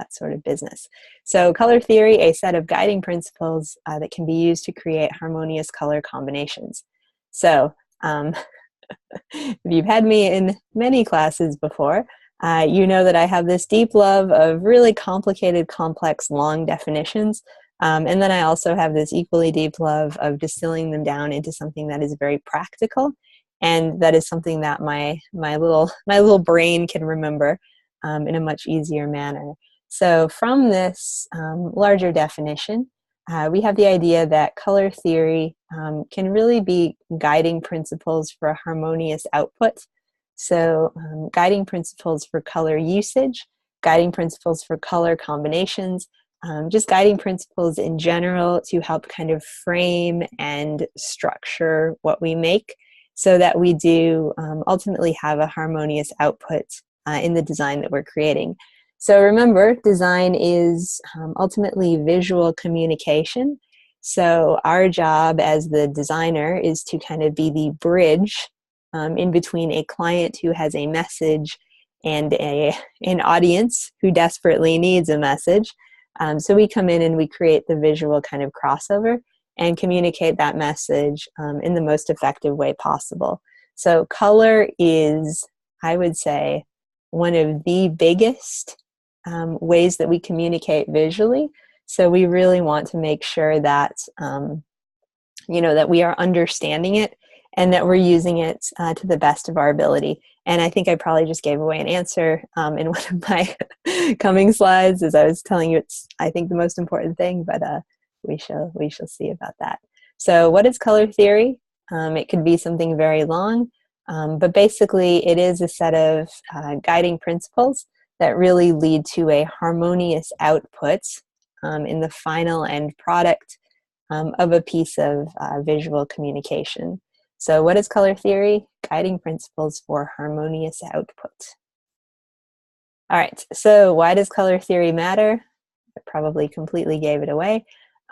sort of business. So color theory, a set of guiding principles that can be used to create harmonious color combinations. So if you've had me in many classes before, you know that I have this deep love of really complicated, complex, long definitions. And then I also have this equally deep love of distilling them down into something that is very practical, and that is something that my little brain can remember in a much easier manner. So from this larger definition, we have the idea that color theory can really be guiding principles for a harmonious output. So guiding principles for color usage, guiding principles for color combinations, just guiding principles in general to help kind of frame and structure what we make so that we do ultimately have a harmonious output in the design that we're creating. So remember, design is ultimately visual communication. So our job as the designer is to kind of be the bridge in between a client who has a message and an audience who desperately needs a message. So we come in and we create the visual kind of crossover and communicate that message in the most effective way possible. So color is, I would say, one of the biggest ways that we communicate visually. So we really want to make sure that, that we are understanding it and that we're using it to the best of our ability. And I think I probably just gave away an answer in one of my coming slides as I was telling you it's, I think, the most important thing, but we shall see about that. So what is color theory? It could be something very long, but basically it is a set of guiding principles that really lead to a harmonious output in the final end product of a piece of visual communication. So what is color theory? Guiding principles for harmonious output. All right, so why does color theory matter? I probably completely gave it away.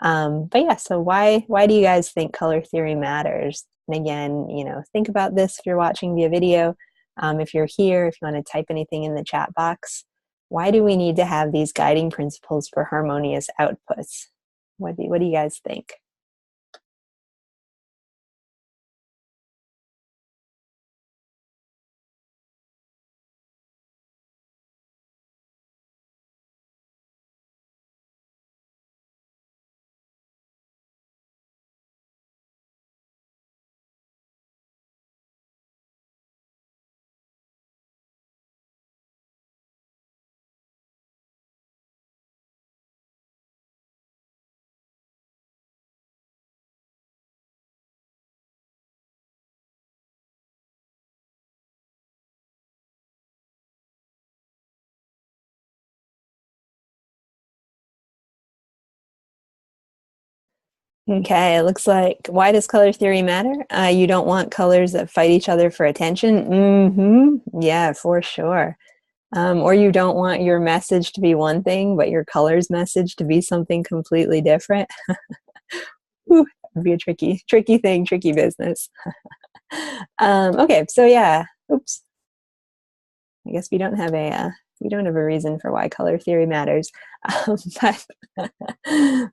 But yeah, so why do you guys think color theory matters? And again, think about this if you're watching via video. If you're here, if you want to type anything in the chat box, why do we need to have these guiding principles for harmonious outputs? What do you guys think? Okay, it looks like, why does color theory matter? You don't want colors that fight each other for attention. Yeah, for sure. Or you don't want your message to be one thing, but your color's message to be something completely different. Whew, that'd be a tricky thing, tricky business. Okay, so yeah, oops. I guess we don't have a reason for why color theory matters. But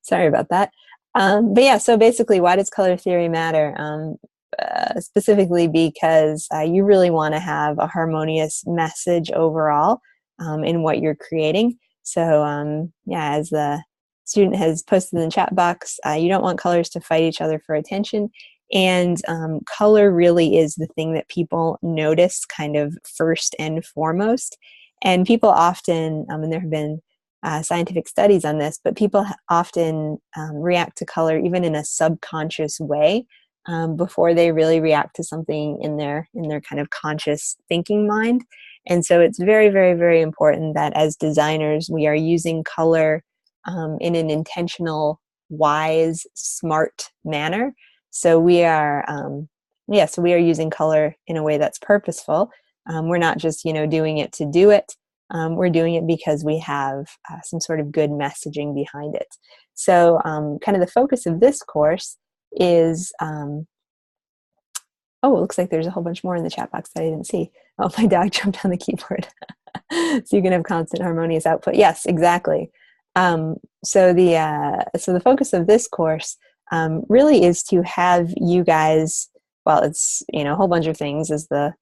sorry about that. But yeah, so basically, why does color theory matter? Specifically because you really want to have a harmonious message overall in what you're creating. So yeah, as the student has posted in the chat box, you don't want colors to fight each other for attention. And color really is the thing that people notice kind of first and foremost. And people often, and there have been scientific studies on this, but people often react to color even in a subconscious way before they really react to something in their kind of conscious thinking mind. And so it's very, very, very important that as designers, we are using color in an intentional, wise, smart manner. So we are, so we are using color in a way that's purposeful. We're not just, doing it to do it. We're doing it because we have some sort of good messaging behind it. So kind of the focus of this course is, oh, it looks like there's a whole bunch more in the chat box that I didn't see. Oh, my dog jumped on the keyboard. So you can have constant harmonious output. Yes, exactly. So the focus of this course really is to have you guys, well, it's, a whole bunch of things as the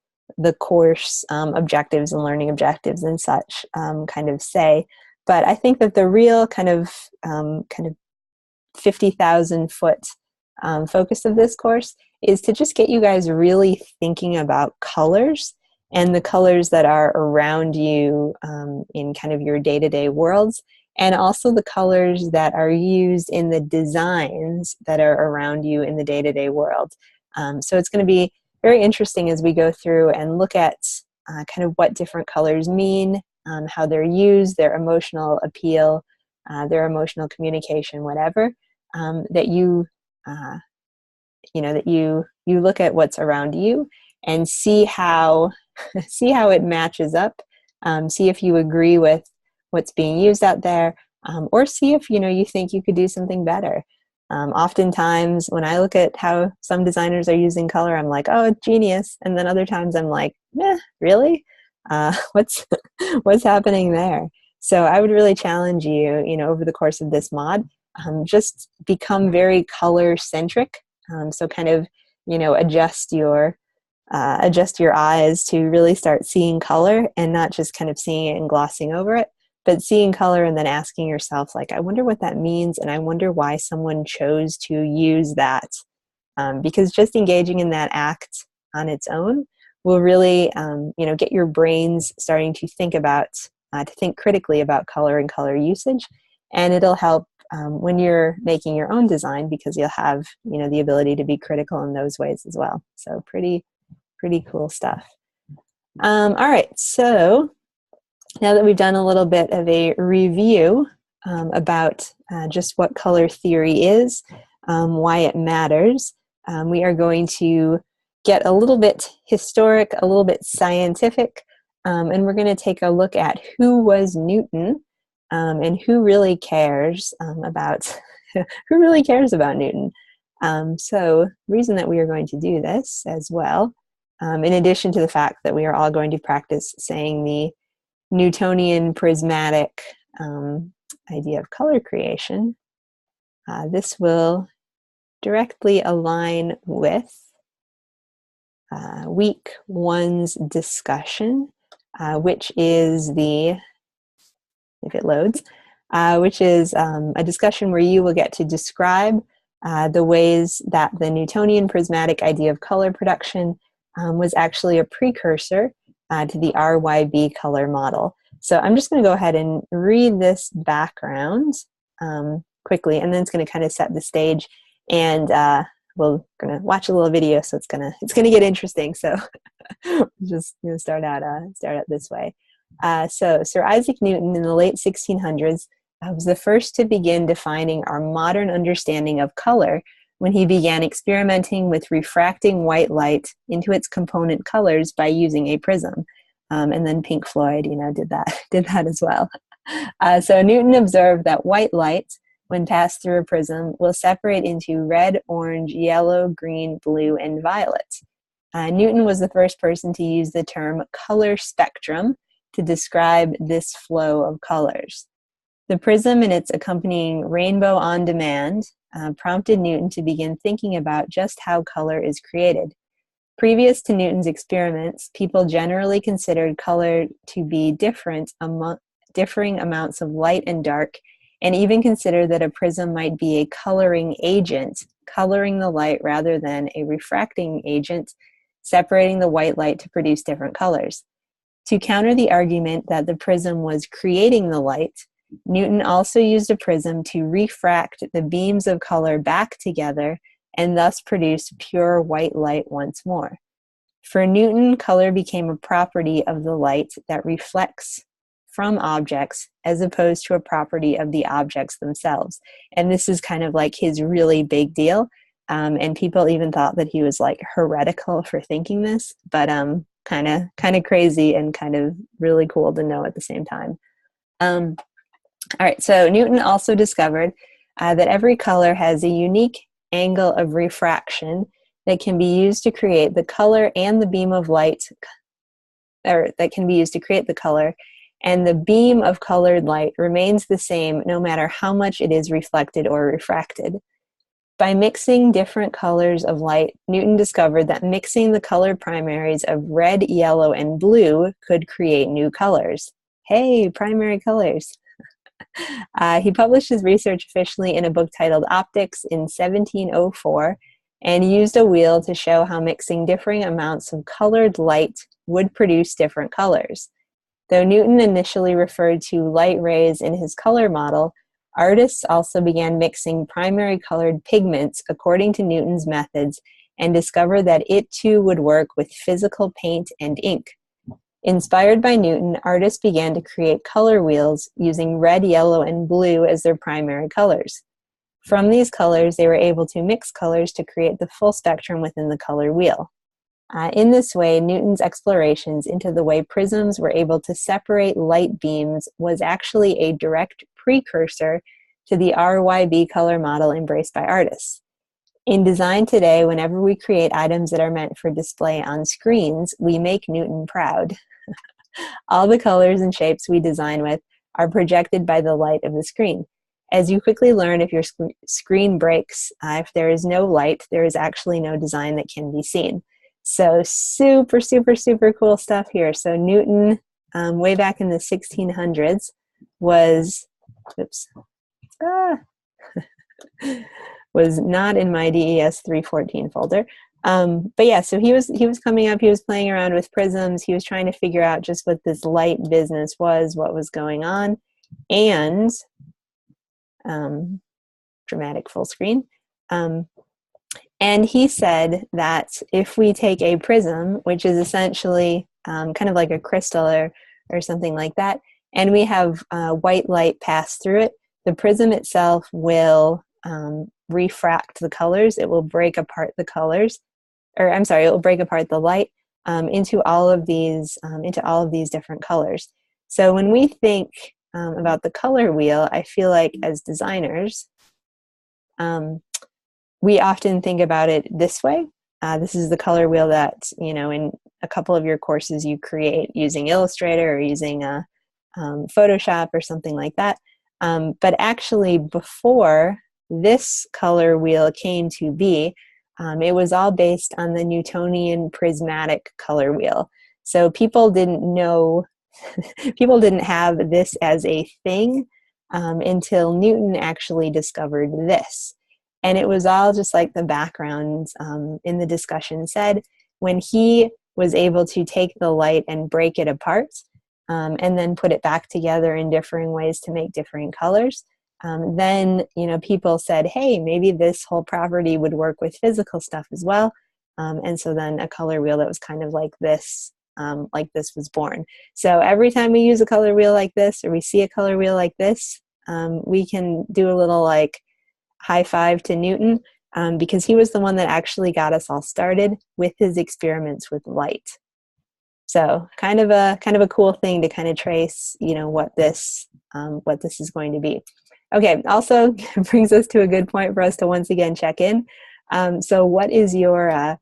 course objectives and learning objectives and such kind of say. But I think that the real kind of 50,000 foot focus of this course is to just get you guys really thinking about colors and the colors that are around you in kind of your day-to-day worlds, and also the colors that are used in the designs that are around you in the day-to-day world. So it's going to be very interesting as we go through and look at kind of what different colors mean, how they're used, their emotional appeal, their emotional communication, whatever, that you look at what's around you and see how it matches up, see if you agree with what's being used out there, or see if you think you could do something better. Oftentimes when I look at how some designers are using color, I'm like, oh, it's genius. And then other times I'm like, really? What's happening there? So I would really challenge you, over the course of this mod, just become very color centric. So kind of, adjust your eyes to really start seeing color and not just kind of seeing it and glossing over it, but seeing color and then asking yourself, like, I wonder what that means, and I wonder why someone chose to use that. Because just engaging in that act on its own will really, get your brains starting to think critically about color and color usage, and it'll help when you're making your own design, because you'll have, the ability to be critical in those ways as well. So pretty cool stuff. All right, so now that we've done a little bit of a review about just what color theory is, why it matters, we are going to get a little bit historic, a little bit scientific, and we're going to take a look at who was Newton and who really cares about who really cares about Newton? So the reason that we are going to do this as well, in addition to the fact that we are all going to practice saying the Newtonian prismatic idea of color creation, this will directly align with week one's discussion, which is if it loads, which is a discussion where you will get to describe the ways that the Newtonian prismatic idea of color production was actually a precursor to the RYB color model. So I'm just going to go ahead and read this background quickly, and then it's going to kind of set the stage, and we're going to watch a little video, so it's going to get interesting. So just start out this way. So Sir Isaac Newton in the late 1600s was the first to begin defining our modern understanding of color when he began experimenting with refracting white light into its component colors by using a prism. And then Pink Floyd, did that as well. So Newton observed that white light, when passed through a prism, will separate into red, orange, yellow, green, blue, and violet. Newton was the first person to use the term color spectrum to describe this flow of colors. The prism and its accompanying rainbow on demand prompted Newton to begin thinking about just how color is created. Previous to Newton's experiments, people generally considered color to be differing amounts of light and dark, and even considered that a prism might be a coloring agent, coloring the light rather than a refracting agent, separating the white light to produce different colors. To counter the argument that the prism was creating the light, Newton also used a prism to refract the beams of color back together and thus produce pure white light once more. For Newton, color became a property of the light that reflects from objects as opposed to a property of the objects themselves. And this is kind of like his really big deal. And people even thought that he was like heretical for thinking this, but kind of crazy and kind of really cool to know at the same time. All right, so Newton also discovered that every color has a unique angle of refraction that can be used to create the color and the beam of light, or that can be used to create the color, and the beam of colored light remains the same no matter how much it is reflected or refracted. By mixing different colors of light, Newton discovered that mixing the color primaries of red, yellow, and blue could create new colors. Hey, primary colors. He published his research officially in a book titled Optics in 1704, and used a wheel to show how mixing differing amounts of colored light would produce different colors. Though Newton initially referred to light rays in his color model, artists also began mixing primary colored pigments according to Newton's methods and discovered that it too would work with physical paint and ink. Inspired by Newton, artists began to create color wheels using red, yellow, and blue as their primary colors. From these colors, they were able to mix colors to create the full spectrum within the color wheel. In this way, Newton's explorations into the way prisms were able to separate light beams was actually a direct precursor to the RYB color model embraced by artists. In design today, whenever we create items that are meant for display on screens, we make Newton proud. All the colors and shapes we design with are projected by the light of the screen. As you quickly learn, if your screen breaks, if there is no light, there is actually no design that can be seen. So super, super, super cool stuff here. So Newton, way back in the 1600s, was, was not in my DES 314 folder. But yeah, so he was coming up, he was playing around with prisms, he was trying to figure out just what this light business was, what was going on, and dramatic full screen. And he said that if we take a prism, which is essentially kind of like a crystal or something like that, and we have white light pass through it, the prism itself will refract the colors. It will break apart the colors, or I'm sorry, it will break apart the light into all of these different colors. So when we think about the color wheel, I feel like as designers, We often think about it this way. This is the color wheel that, you know, in a couple of your courses you create using Illustrator or using Photoshop or something like that. But actually, before this color wheel came to be, it was all based on the Newtonian prismatic color wheel. So people didn't know, people didn't have this as a thing until Newton actually discovered this. And it was all just like the background in the discussion said, when he was able to take the light and break it apart and then put it back together in differing ways to make differing colors, then, you know, people said, hey, maybe this whole property would work with physical stuff as well. And so then a color wheel that was kind of like this was born. So every time we use a color wheel like this, or we see a color wheel like this, we can do a little like high five to Newton, because he was the one that actually got us all started with his experiments with light. So kind of a cool thing to kind of trace, you know, what this is going to be. Okay, also brings us to a good point for us to once again check in. So what is your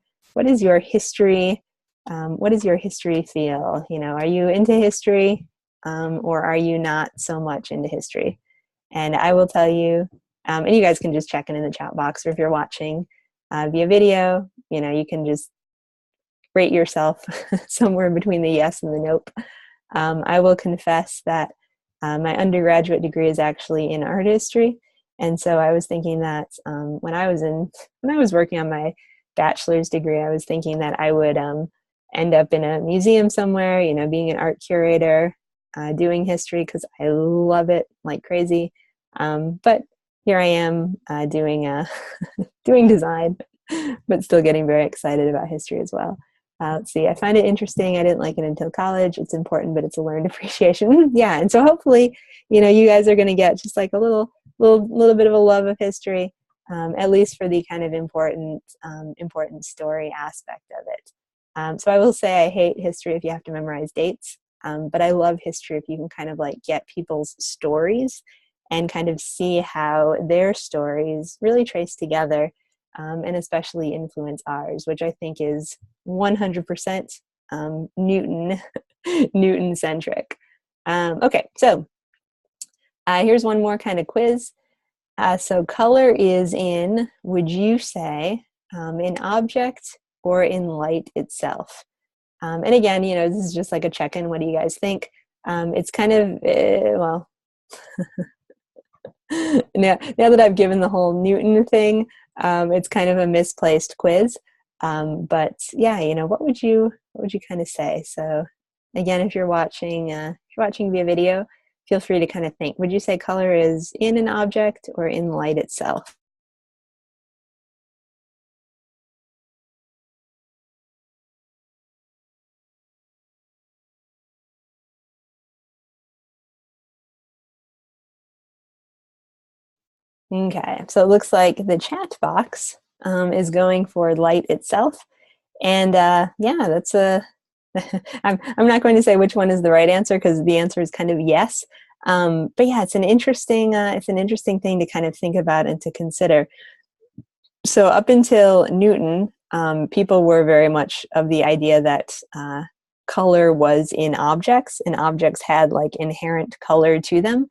history? What does your history feel? You know, are you into history, or are you not so much into history? And I will tell you, and you guys can just check in the chat box, or if you're watching via video, you know, you can just rate yourself somewhere between the yes and the nope. I will confess that my undergraduate degree is actually in art history, and so I was thinking that when I was working on my bachelor's degree, I was thinking that I would end up in a museum somewhere, you know, being an art curator, doing history because I love it like crazy. But here I am doing doing design, but still getting very excited about history as well. Let's see, I find it interesting. I didn't like it until college. It's important, but it's a learned appreciation. Yeah, and so hopefully, you know, you guys are going to get just like a little bit of a love of history, at least for the kind of important story aspect of it. So I will say I hate history if you have to memorize dates, but I love history if you can kind of like get people's stories and kind of see how their stories really trace together, and especially influence ours, which I think is 100% Newton Newton-centric. Okay, so here's one more kind of quiz. So color is in, would you say, in object or in light itself? And again, you know, this is just like a check-in. What do you guys think? It's kind of, well, now that I've given the whole Newton thing, it's kind of a misplaced quiz. But yeah, you know, what would you kind of say? So again, if you're watching via video, feel free to kind of think. Would you say color is in an object or in light itself? Okay, so it looks like the chat box is going for light itself. And yeah, that's a, I'm not going to say which one is the right answer because the answer is kind of yes. But yeah, it's an interesting thing to kind of think about and to consider. So up until Newton, people were very much of the idea that color was in objects, and objects had like inherent color to them.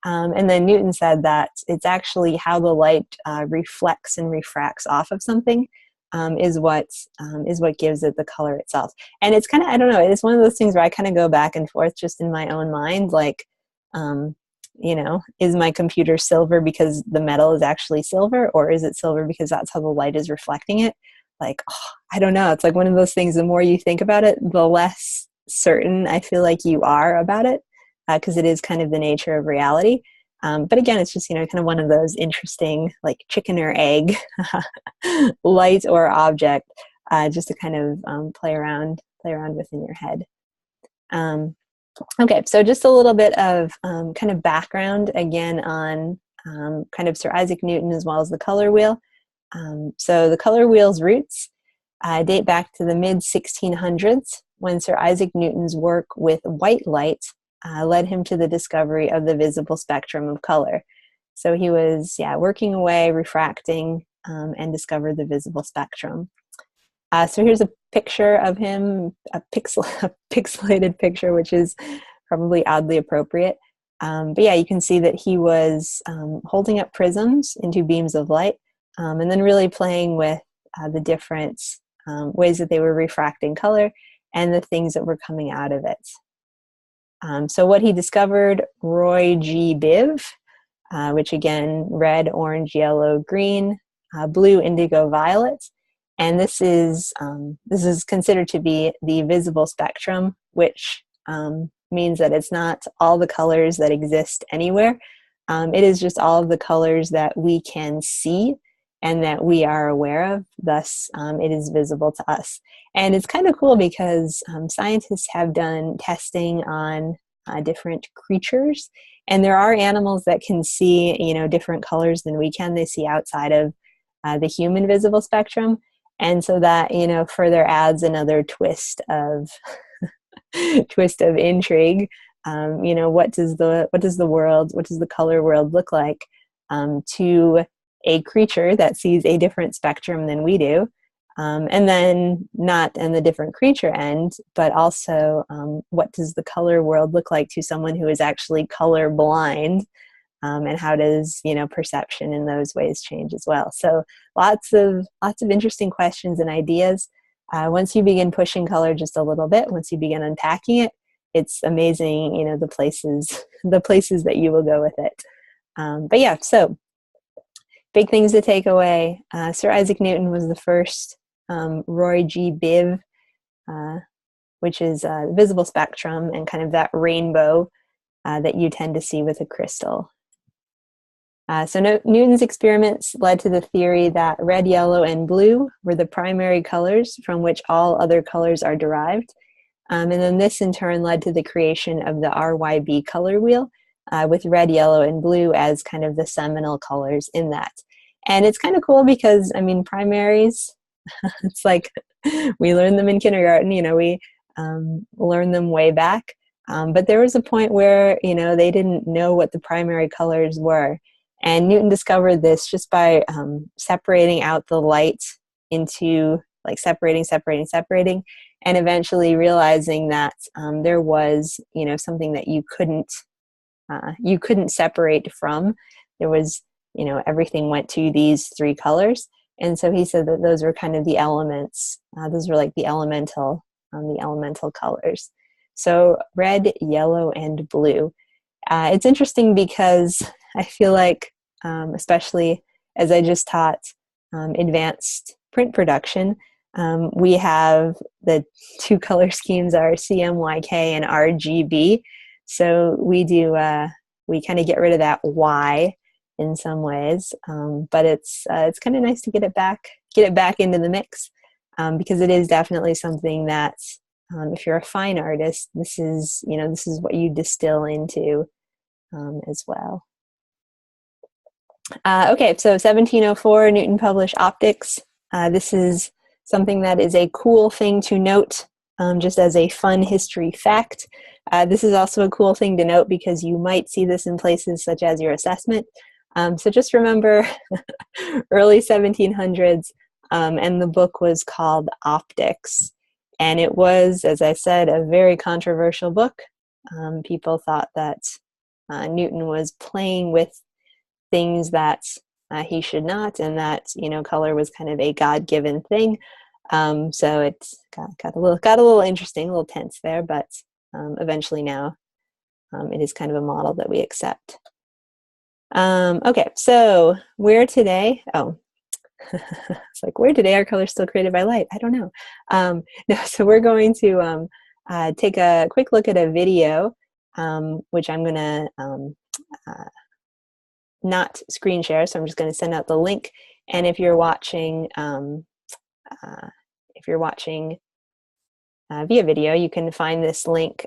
And then Newton said that it's actually how the light reflects and refracts off of something is what gives it the color itself. And it's kind of, I don't know, it's one of those things where I kind of go back and forth just in my own mind, like, you know, is my computer silver because the metal is actually silver, or is it silver because that's how the light is reflecting it? Like, oh, I don't know. It's like one of those things, the more you think about it, the less certain I feel like you are about it, because it is kind of the nature of reality. But again, it's just, you know, kind of one of those interesting, like chicken or egg, light or object, just to kind of play around within your head. Okay, so just a little bit of kind of background again on kind of Sir Isaac Newton as well as the color wheel. So the color wheel's roots date back to the mid-1600s when Sir Isaac Newton's work with white light led him to the discovery of the visible spectrum of color. So he was, yeah, working away, refracting, and discovered the visible spectrum. So here's a picture of him, a pixelated picture, which is probably oddly appropriate. But yeah, you can see that he was holding up prisms into beams of light, and then really playing with the different ways that they were refracting color and the things that were coming out of it. So what he discovered, Roy G. Biv, which again, red, orange, yellow, green, blue, indigo, violet. And this is considered to be the visible spectrum, which means that it's not all the colors that exist anywhere. It is just all of the colors that we can see and that we are aware of. Thus, it is visible to us. And it's kind of cool because scientists have done testing on different creatures, and there are animals that can see, different colors than we can. They see outside of the human visible spectrum. And so that, further adds another twist of intrigue. What does the color world look like to a creature that sees a different spectrum than we do? And then not in the different creature end, but also what does the color world look like to someone who is actually color blind? And how does perception in those ways change as well? So lots of interesting questions and ideas. Once you begin pushing color just a little bit, once you begin unpacking it, it's amazing. The places that you will go with it. But yeah, so big things to take away. Sir Isaac Newton was the first. Roy G. Biv, which is visible spectrum and kind of that rainbow that you tend to see with a crystal. So Newton's experiments led to the theory that red, yellow, and blue were the primary colors from which all other colors are derived. And then this in turn led to the creation of the RYB color wheel, with red, yellow, and blue as kind of the seminal colors in that. And it's kind of cool because, primaries, it's like we learned them in kindergarten, we learned them way back. But there was a point where, they didn't know what the primary colors were. And Newton discovered this just by separating out the light into separating, and eventually realizing that there was, something that you couldn't separate from. There was, everything went to these three colors. And so he said that those were kind of the elements. Those were like the elemental colors. So red, yellow, and blue. It's interesting because I feel like, especially as I just taught advanced print production, we have the two color schemes are CMYK and RGB. So we kind of get rid of that Y in some ways, but it's kind of nice to get it back into the mix, because it is definitely something that if you're a fine artist, this is what you distill into as well. Okay, so 1704, Newton published Optics. This is something that is a cool thing to note, just as a fun history fact. This is also a cool thing to note because you might see this in places such as your assessment. So just remember early 1700s, and the book was called Optics. And it was, as I said, a very controversial book. People thought that Newton was playing with things that he should not, and that color was kind of a God-given thing. So it got a little interesting, a little tense there, but eventually now it is kind of a model that we accept. Okay, so where today? Oh, it's like where today are colors still created by light? I don't know. No, so we're going to take a quick look at a video, which I'm going to not screen share, so I'm just going to send out the link. And if you're watching, via video, you can find this link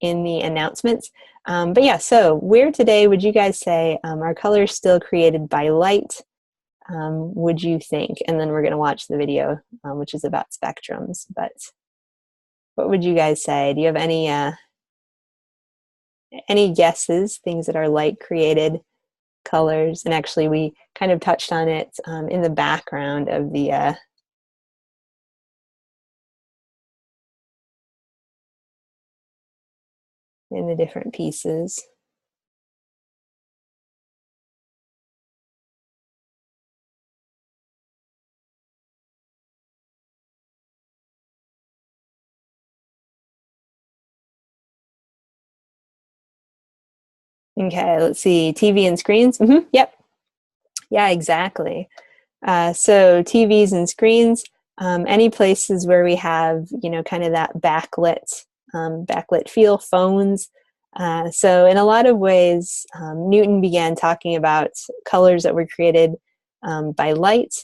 in the announcements. But yeah, so where today would you guys say are colors still created by light? Would you think? And then we're going to watch the video, which is about spectrums. But what would you guys say? Do you have any guesses? Things that are light created colors. And actually, we kind of touched on it in the background of the in the different pieces. Okay, let's see. TV and screens. Yep. Yeah, exactly. So TVs and screens, any places where we have, kind of that backlit feel, phones. So in a lot of ways, Newton began talking about colors that were created by light.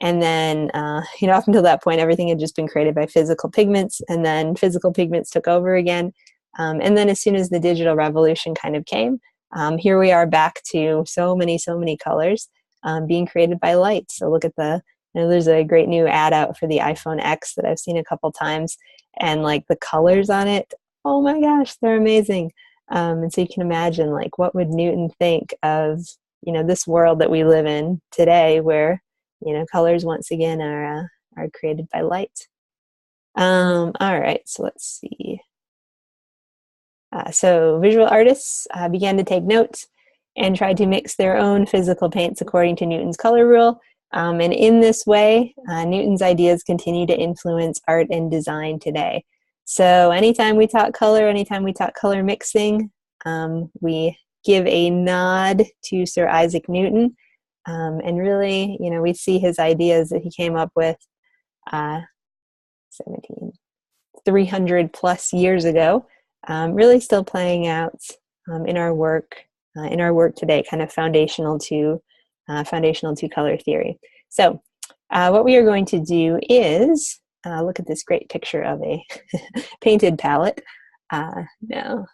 And then, up until that point, everything had just been created by physical pigments, and then physical pigments took over again. And then as soon as the digital revolution kind of came, here we are back to so many colors being created by light. So look at there's a great new ad out for the iPhone X that I've seen a couple times, and like the colors on it, oh my gosh, they're amazing. And so you can imagine, like, what would Newton think of, this world that we live in today, where, colors once again are created by light. All right, so let's see. So visual artists began to take notes and tried to mix their own physical paints according to Newton's color rule. And in this way, Newton's ideas continue to influence art and design today. So anytime we talk color, anytime we talk color mixing, we give a nod to Sir Isaac Newton. And really, we see his ideas that he came up with 300 plus years ago, really still playing out in our work today, kind of foundational to color theory. So what we are going to do is look at this great picture of a painted palette. Now,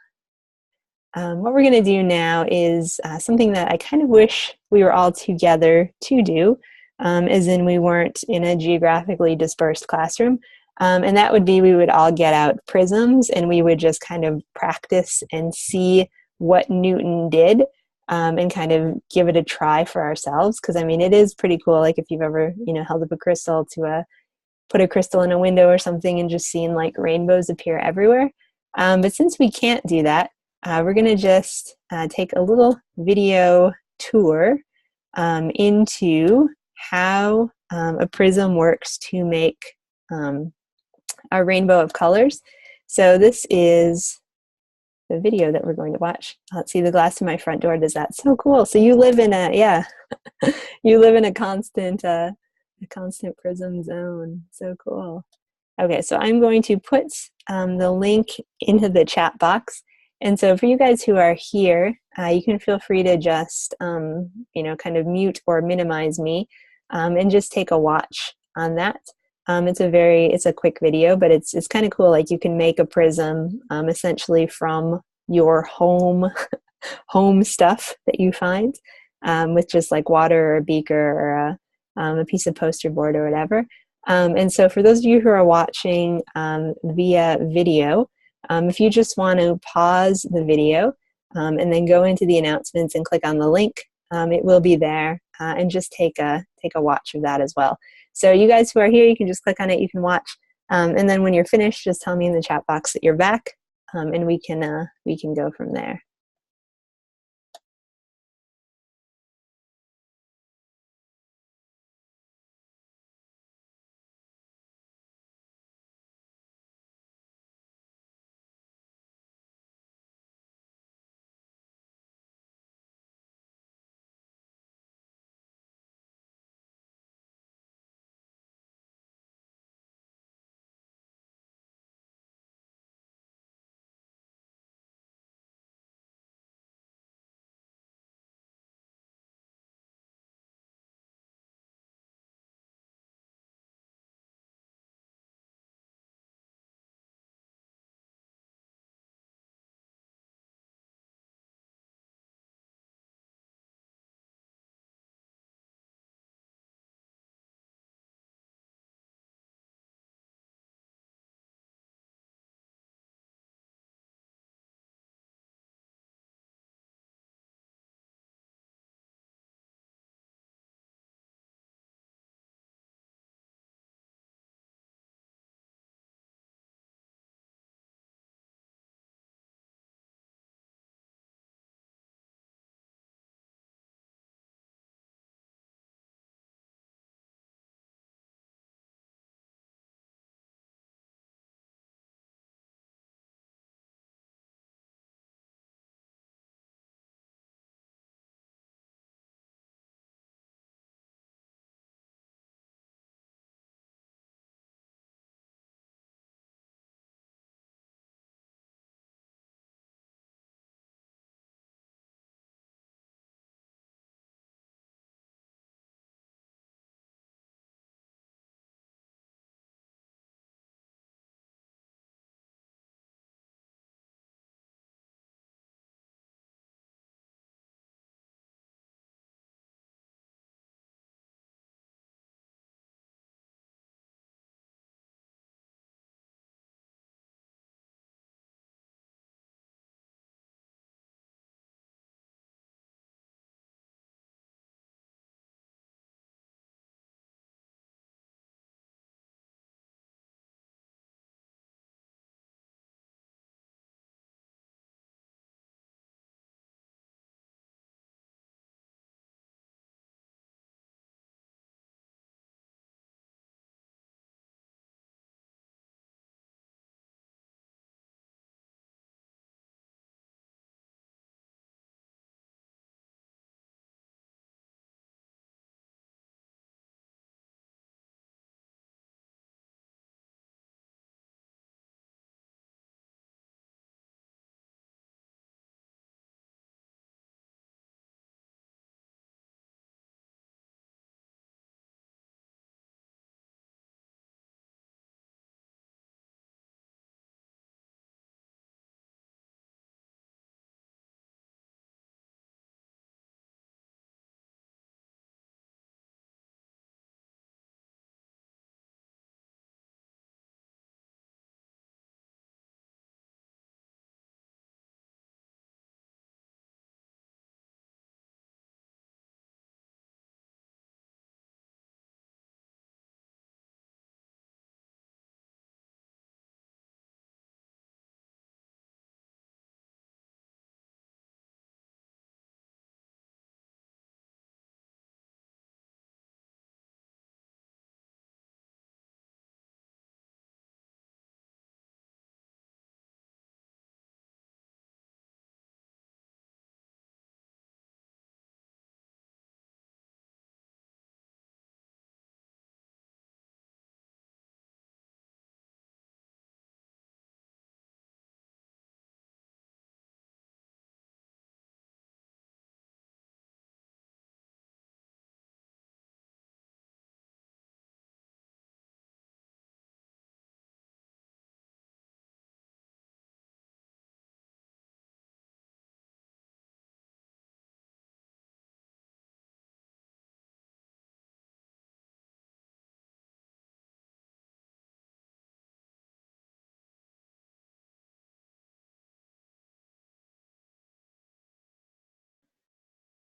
what we're going to do now is something that I kind of wish we were all together to do, as in we weren't in a geographically dispersed classroom. And that would be, we would all get out prisms and we would just kind of practice and see what Newton did, and kind of give it a try for ourselves. Because I mean, it is pretty cool. Like if you've ever, held up a crystal to put a crystal in a window or something and just seen like rainbows appear everywhere. But since we can't do that, we're going to just take a little video tour into how a prism works to make our rainbow of colors. So this is the video that we're going to watch. Let's see, the glass in my front door does that. So cool. So you live in you live in a constant prism zone. So cool. Okay, so I'm going to put the link into the chat box. And so for you guys who are here, you can feel free to just, kind of mute or minimize me, and just take a watch on that. It's a quick video, but it's kind of cool. Like you can make a prism essentially from your home stuff that you find, with just like water or a beaker or a piece of poster board or whatever. And so for those of you who are watching via video, if you just want to pause the video and then go into the announcements and click on the link, it will be there, and just take a watch of that as well. So you guys who are here, you can just click on it, you can watch, and then when you're finished, just tell me in the chat box that you're back, and we can go from there.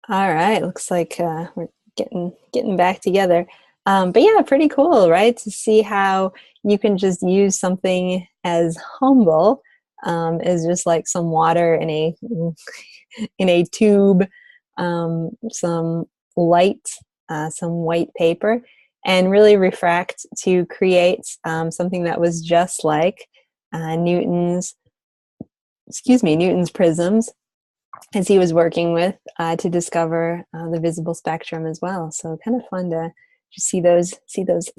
All right, looks like we're getting back together. But yeah, pretty cool, right? To see how you can just use something as humble as just like some water in a in a tube, some light, some white paper, and really refract to create something that was just like Newton's, excuse me, Newton's prisms as he was working with to discover the visible spectrum as well. So kind of fun to just see those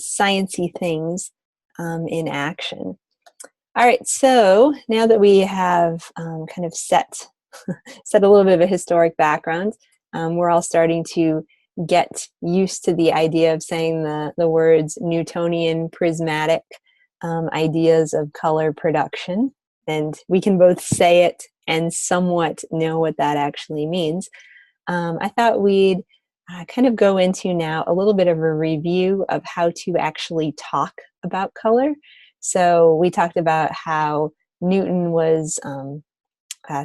sciencey things in action. All right, so now that we have kind of set a little bit of a historic background, we're all starting to get used to the idea of saying the words Newtonian prismatic ideas of color production. And we can both say it and somewhat know what that actually means. I thought we'd kind of go into now a little bit of a review of how to actually talk about color. So we talked about how Newton was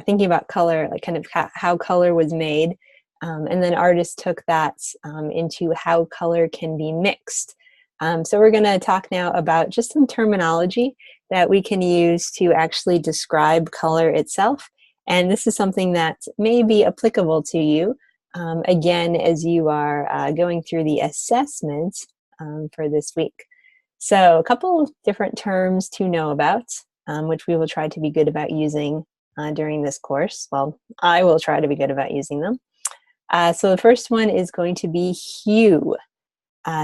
thinking about color, like kind of how color was made. And then artists took that into how color can be mixed. So we're going to talk now about just some terminology that we can use to actually describe color itself. And this is something that may be applicable to you, again, as you are going through the assessment for this week. So a couple of different terms to know about, which we will try to be good about using during this course. Well, I will try to be good about using them. So the first one is going to be hue.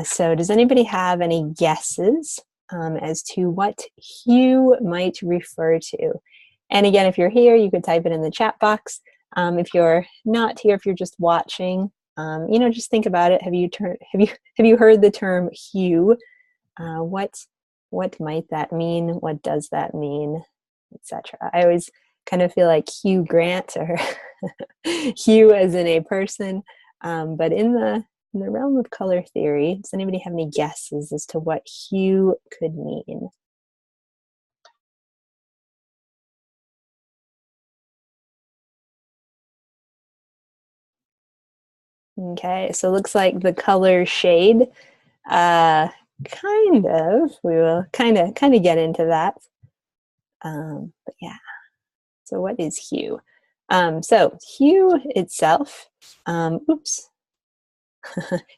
So does anybody have any guesses as to what hue might refer to? And again, if you're here, you could type it in the chat box. If you're not here, if you're just watching, just think about it. Have you heard the term hue? What might that mean? What does that mean, etc.? I always kind of feel like Hugh Grant or Hugh as in a person, but in the realm of color theory, does anybody have any guesses as to what hue could mean? Okay, so it looks like the color shade. Kind of. We will kind of get into that. But yeah. So what is hue? So hue itself. Oops.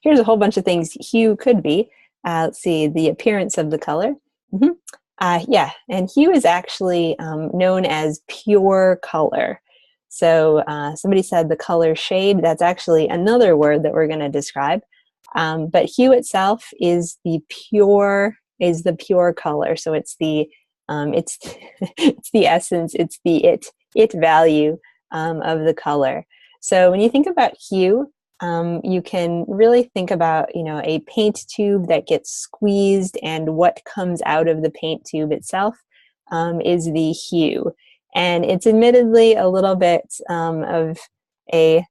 Here's a whole bunch of things hue could be. Let's see, the appearance of the color. Mm-hmm. Yeah, and hue is actually known as pure color. So somebody said the color shade. That's actually another word that we're going to describe. But hue itself is the pure color. So it's it's it's the essence. It's the it value of the color. So when you think about hue, you can really think about, a paint tube that gets squeezed, and what comes out of the paint tube itself is the hue. And it's admittedly a little bit of a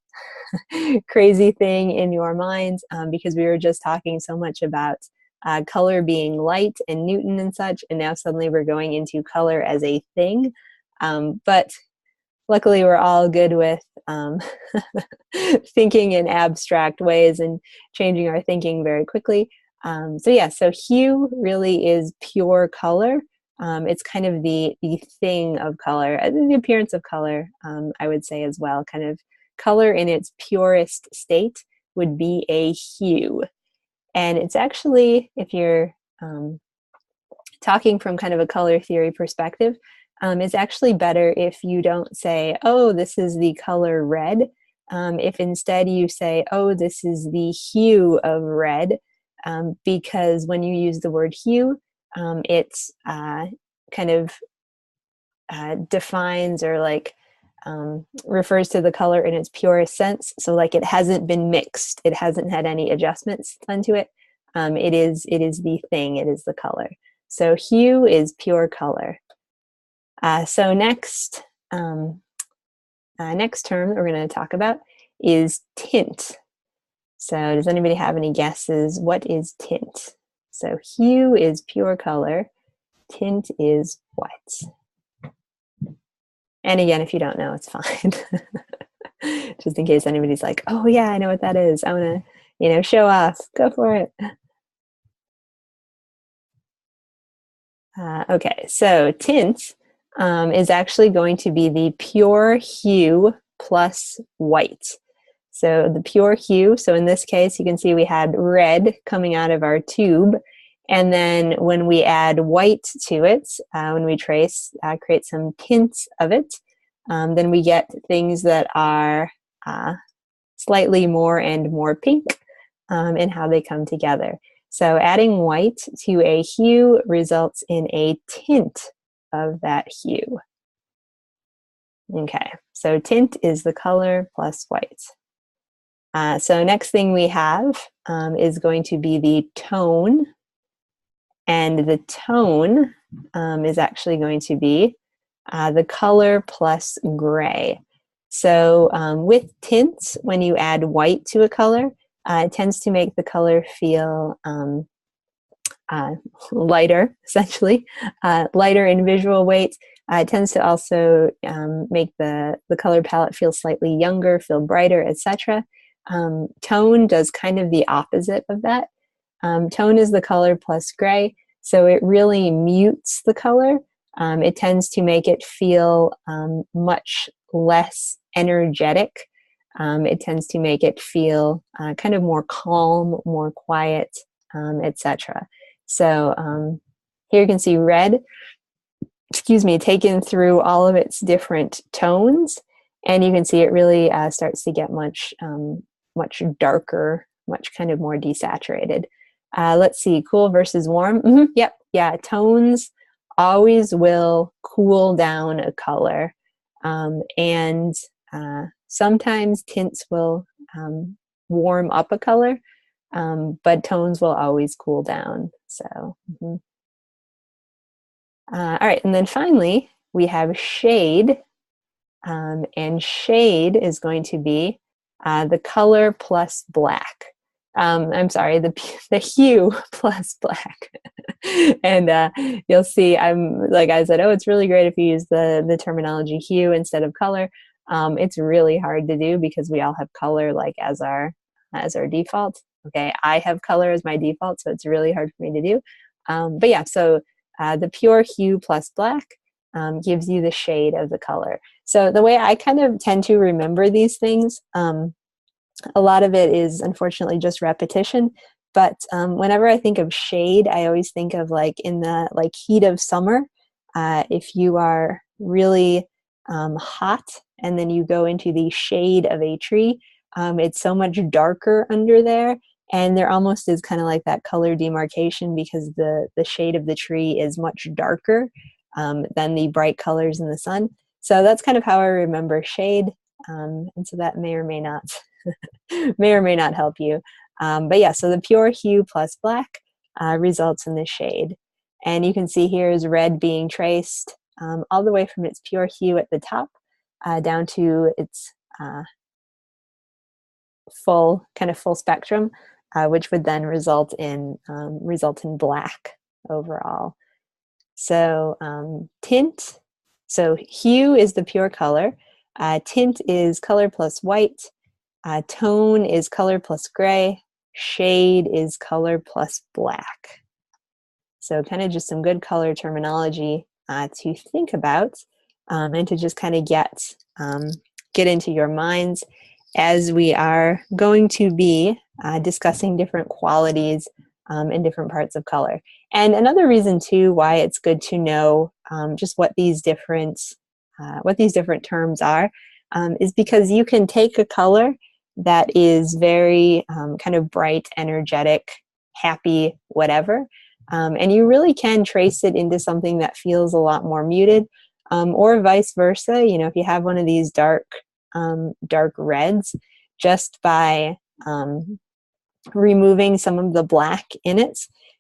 crazy thing in your mind because we were just talking so much about color being light and Newton and such, and now suddenly we're going into color as a thing. But luckily, we're all good with thinking in abstract ways and changing our thinking very quickly. So hue really is pure color. It's kind of the thing of color, the appearance of color, I would say as well. Kind of color in its purest state would be a hue. And it's actually, if you're talking from kind of a color theory perspective, it's actually better if you don't say, oh, this is the color red. If instead you say, oh, this is the hue of red, because when you use the word hue, it's kind of defines or refers to the color in its purest sense. So like it hasn't been mixed, it hasn't had any adjustments done to it. It is the thing, it is the color. So hue is pure color. So next term that we're going to talk about is tint. So does anybody have any guesses? What is tint? So hue is pure color. Tint is what? And again, if you don't know, it's fine. Just in case anybody's like, oh yeah, I know what that is. I want to, show off. Go for it. Okay, so tint is actually going to be the pure hue plus white. So the pure hue, so in this case, you can see we had red coming out of our tube. And then when we add white to it, when we trace, create some tints of it, then we get things that are slightly more and more pink in how they come together. So adding white to a hue results in a tint of that hue. Okay, so tint is the color plus white. So next thing we have is going to be the tone. And the tone is actually going to be the color plus gray. So with tints, when you add white to a color, it tends to make the color feel lighter, essentially, lighter in visual weight. It tends to also make the color palette feel slightly younger, feel brighter, etc. Tone does kind of the opposite of that. Tone is the color plus gray, so it really mutes the color. It tends to make it feel much less energetic. It tends to make it feel kind of more calm, more quiet, etc. So here you can see red, taken through all of its different tones, and you can see it really starts to get much darker, much kind of more desaturated. Let's see, cool versus warm. Yep, yeah, tones always will cool down a color, and sometimes tints will warm up a color, but tones will always cool down. So, all right, and then finally we have shade, and shade is going to be the color plus black. I'm sorry, the hue plus black. And you'll see, like I said, it's really great if you use the terminology hue instead of color. It's really hard to do because we all have color like as our default. Okay, I have color as my default, so it's really hard for me to do. But yeah, so the pure hue plus black gives you the shade of the color. So the way I kind of tend to remember these things, a lot of it is unfortunately just repetition. But whenever I think of shade, I always think of like in the heat of summer. If you are really hot and then you go into the shade of a tree, it's so much darker under there. And there almost is kind of like that color demarcation because the shade of the tree is much darker than the bright colors in the sun. So that's kind of how I remember shade. And so that may or may not help you. But yeah, so the pure hue plus black results in the shade. And you can see here is red being traced all the way from its pure hue at the top down to its full spectrum, which would then result in black overall. So tint, so hue is the pure color, tint is color plus white, tone is color plus gray, shade is color plus black. So kind of just some good color terminology to think about and to just kind of get into your minds as we are going to be discussing different qualities in different parts of color. And another reason too why it's good to know just what these different terms are is because you can take a color that is very kind of bright, energetic, happy, whatever, and you really can trace it into something that feels a lot more muted, or vice versa. If you have one of these dark reds, just by removing some of the black in it,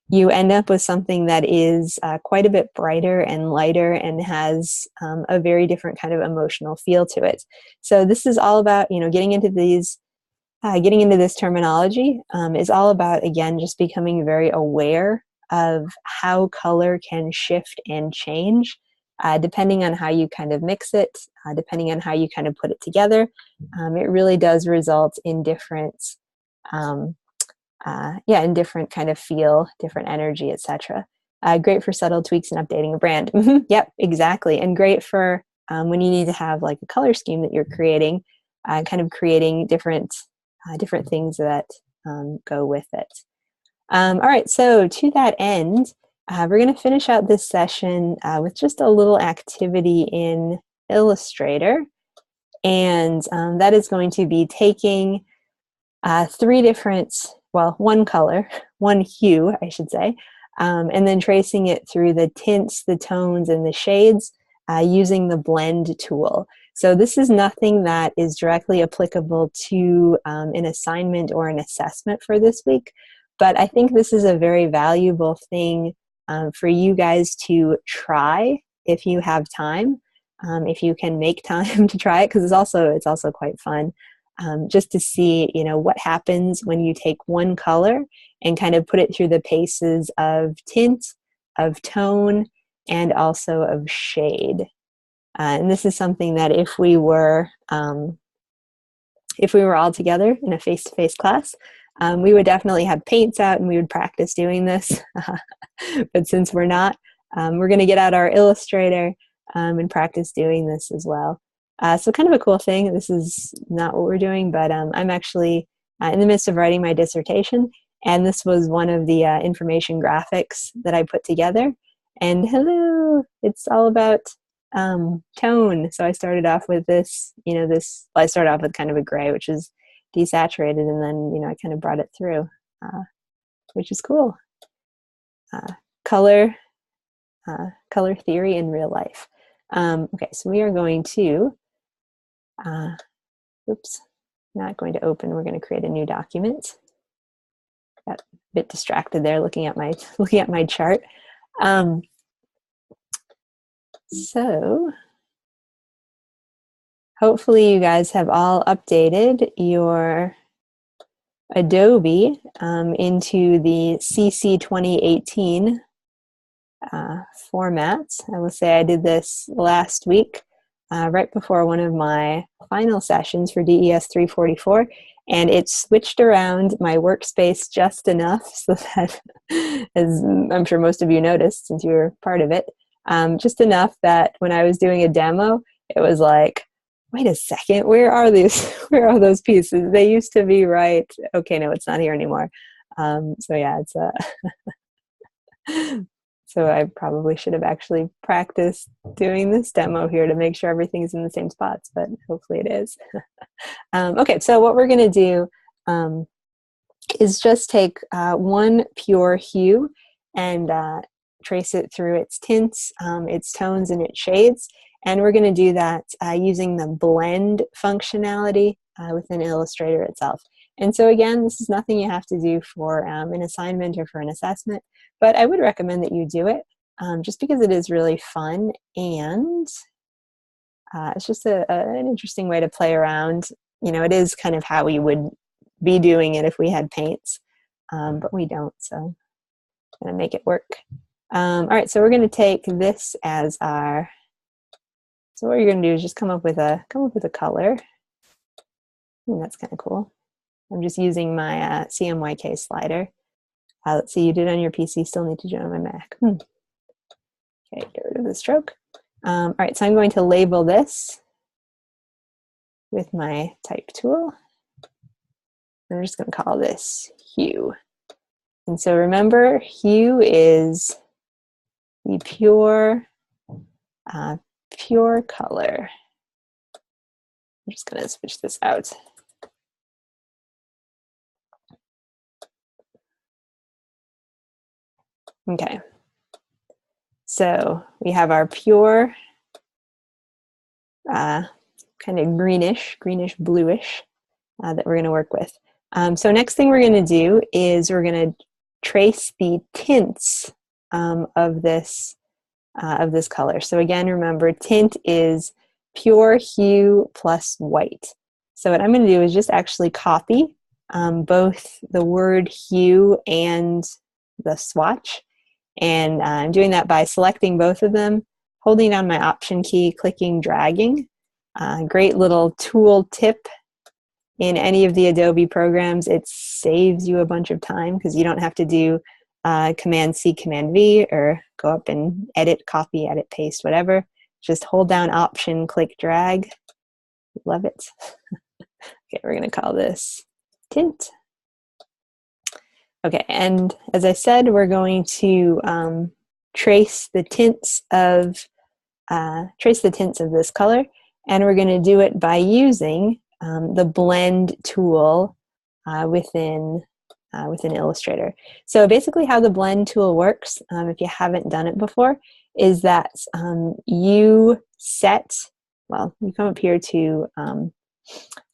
you end up with something that is quite a bit brighter and lighter and has a very different kind of emotional feel to it. So this is all about, getting into this terminology is all about, again, just becoming very aware of how color can shift and change depending on how you kind of mix it, depending on how you kind of put it together, it really does result in different, in different kind of feel, different energy, etc. Great for subtle tweaks and updating a brand. Yep, exactly. And great for when you need to have like a color scheme that you're creating, kind of creating different things that go with it. All right, so to that end, we're going to finish out this session with just a little activity in Illustrator. And that is going to be taking three different, well, one color, one hue, I should say, and then tracing it through the tints, the tones, and the shades using the blend tool. So this is nothing that is directly applicable to an assignment or an assessment for this week, but I think this is a very valuable thing for you guys to try if you have time, if you can make time to try it, because it's also quite fun. Just to see, what happens when you take one color and kind of put it through the paces of tint, of tone, and also of shade. And this is something that if we were all together in a face-to-face class, we would definitely have paints out and we would practice doing this. But since we're not, we're going to get out our Illustrator and practice doing this as well. So kind of a cool thing. This is not what we're doing, but I'm actually in the midst of writing my dissertation, and this was one of the information graphics that I put together. And hello, it's all about tone. So I started off with this, I started off with kind of a gray, which is desaturated, and then, I kind of brought it through, which is cool. Color theory in real life. Okay, so we are going to, not going to open, we're going to create a new document. Got a bit distracted there looking at my chart. So hopefully you guys have all updated your Adobe into the CC 2018 format. I will say I did this last week, right before one of my final sessions for DES 344, and it switched around my workspace just enough so that, as I'm sure most of you noticed since you were part of it, just enough that when I was doing a demo, it was like, wait a second, where are those pieces? They used to be right. Okay, no, it's not here anymore. So yeah, it's so I probably should have actually practiced doing this demo here to make sure everything's in the same spots, but hopefully it is. Okay, so what we're going to do is just take one pure hue and trace it through its tints, its tones, and its shades. And we're going to do that using the blend functionality within Illustrator itself. And so again, this is nothing you have to do for an assignment or for an assessment, but I would recommend that you do it just because it is really fun, and it's just an interesting way to play around. It is kind of how we would be doing it if we had paints, but we don't, so I'm going to make it work. All right, so we're going to take this as our, so what you're going to do is just come up with a color. That's kind of cool. I'm just using my CMYK slider. Let's see, you did it on your PC, still need to do it on my Mac. Okay, get rid of the stroke. All right, so I'm going to label this with my type tool. I'm just going to call this hue. And so remember, hue is the pure color. I'm just going to switch this out. Okay, so we have our pure, kind of greenish bluish that we're going to work with. So next thing we're going to do is we're going to trace the tints of this color. So again, remember, tint is pure hue plus white. So what I'm going to do is just actually copy both the word hue and the swatch. And I'm doing that by selecting both of them, holding down my Option key, clicking, dragging. Great little tool tip in any of the Adobe programs. It saves you a bunch of time because you don't have to do Command C, Command V, or go up and edit, copy, edit, paste, whatever. Just hold down Option, click, drag. Love it. Okay, we're going to call this tint. Okay, and as I said, we're going to trace the tints of this color, and we're going to do it by using the blend tool within Illustrator. So basically how the blend tool works, if you haven't done it before, is that you come up here to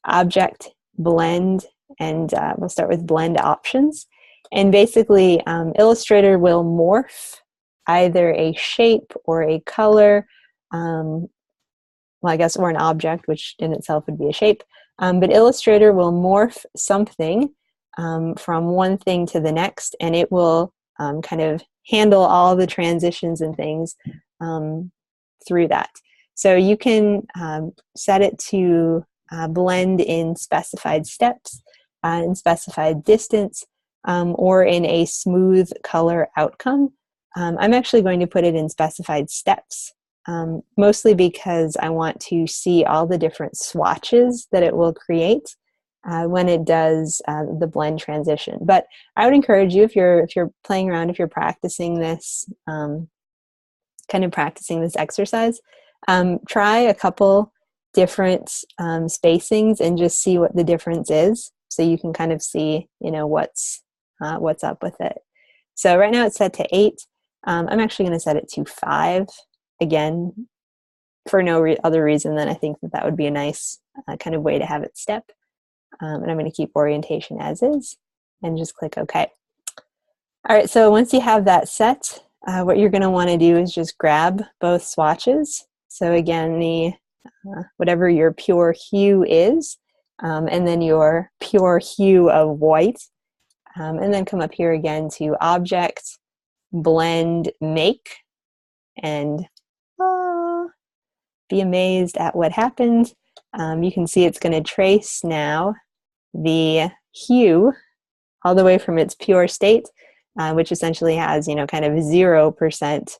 Object, Blend, and we'll start with Blend Options. And basically Illustrator will morph either a shape or a color, well, I guess, or an object, which in itself would be a shape. But Illustrator will morph something from one thing to the next, and it will kind of handle all the transitions and things through that. So you can set it to blend in specified steps, in specified distance, or in a smooth color outcome. I'm actually going to put it in specified steps, mostly because I want to see all the different swatches that it will create when it does the blend transition. But I would encourage you, if you're playing around, if you're practicing this, practicing this exercise, try a couple different spacings and just see what the difference is, so you can kind of see, what's up with it. So right now it's set to 8. I'm actually going to set it to 5, again, for no other reason than I think that would be a nice kind of way to have it step. And I'm going to keep orientation as is and just click OK. All right, so once you have that set, what you're going to want to do is just grab both swatches. So again, the whatever your pure hue is, and then your pure hue of white, and then come up here again to Object, Blend, Make, and be amazed at what happened. You can see it's going to trace now the hue all the way from its pure state, which essentially has, kind of 0%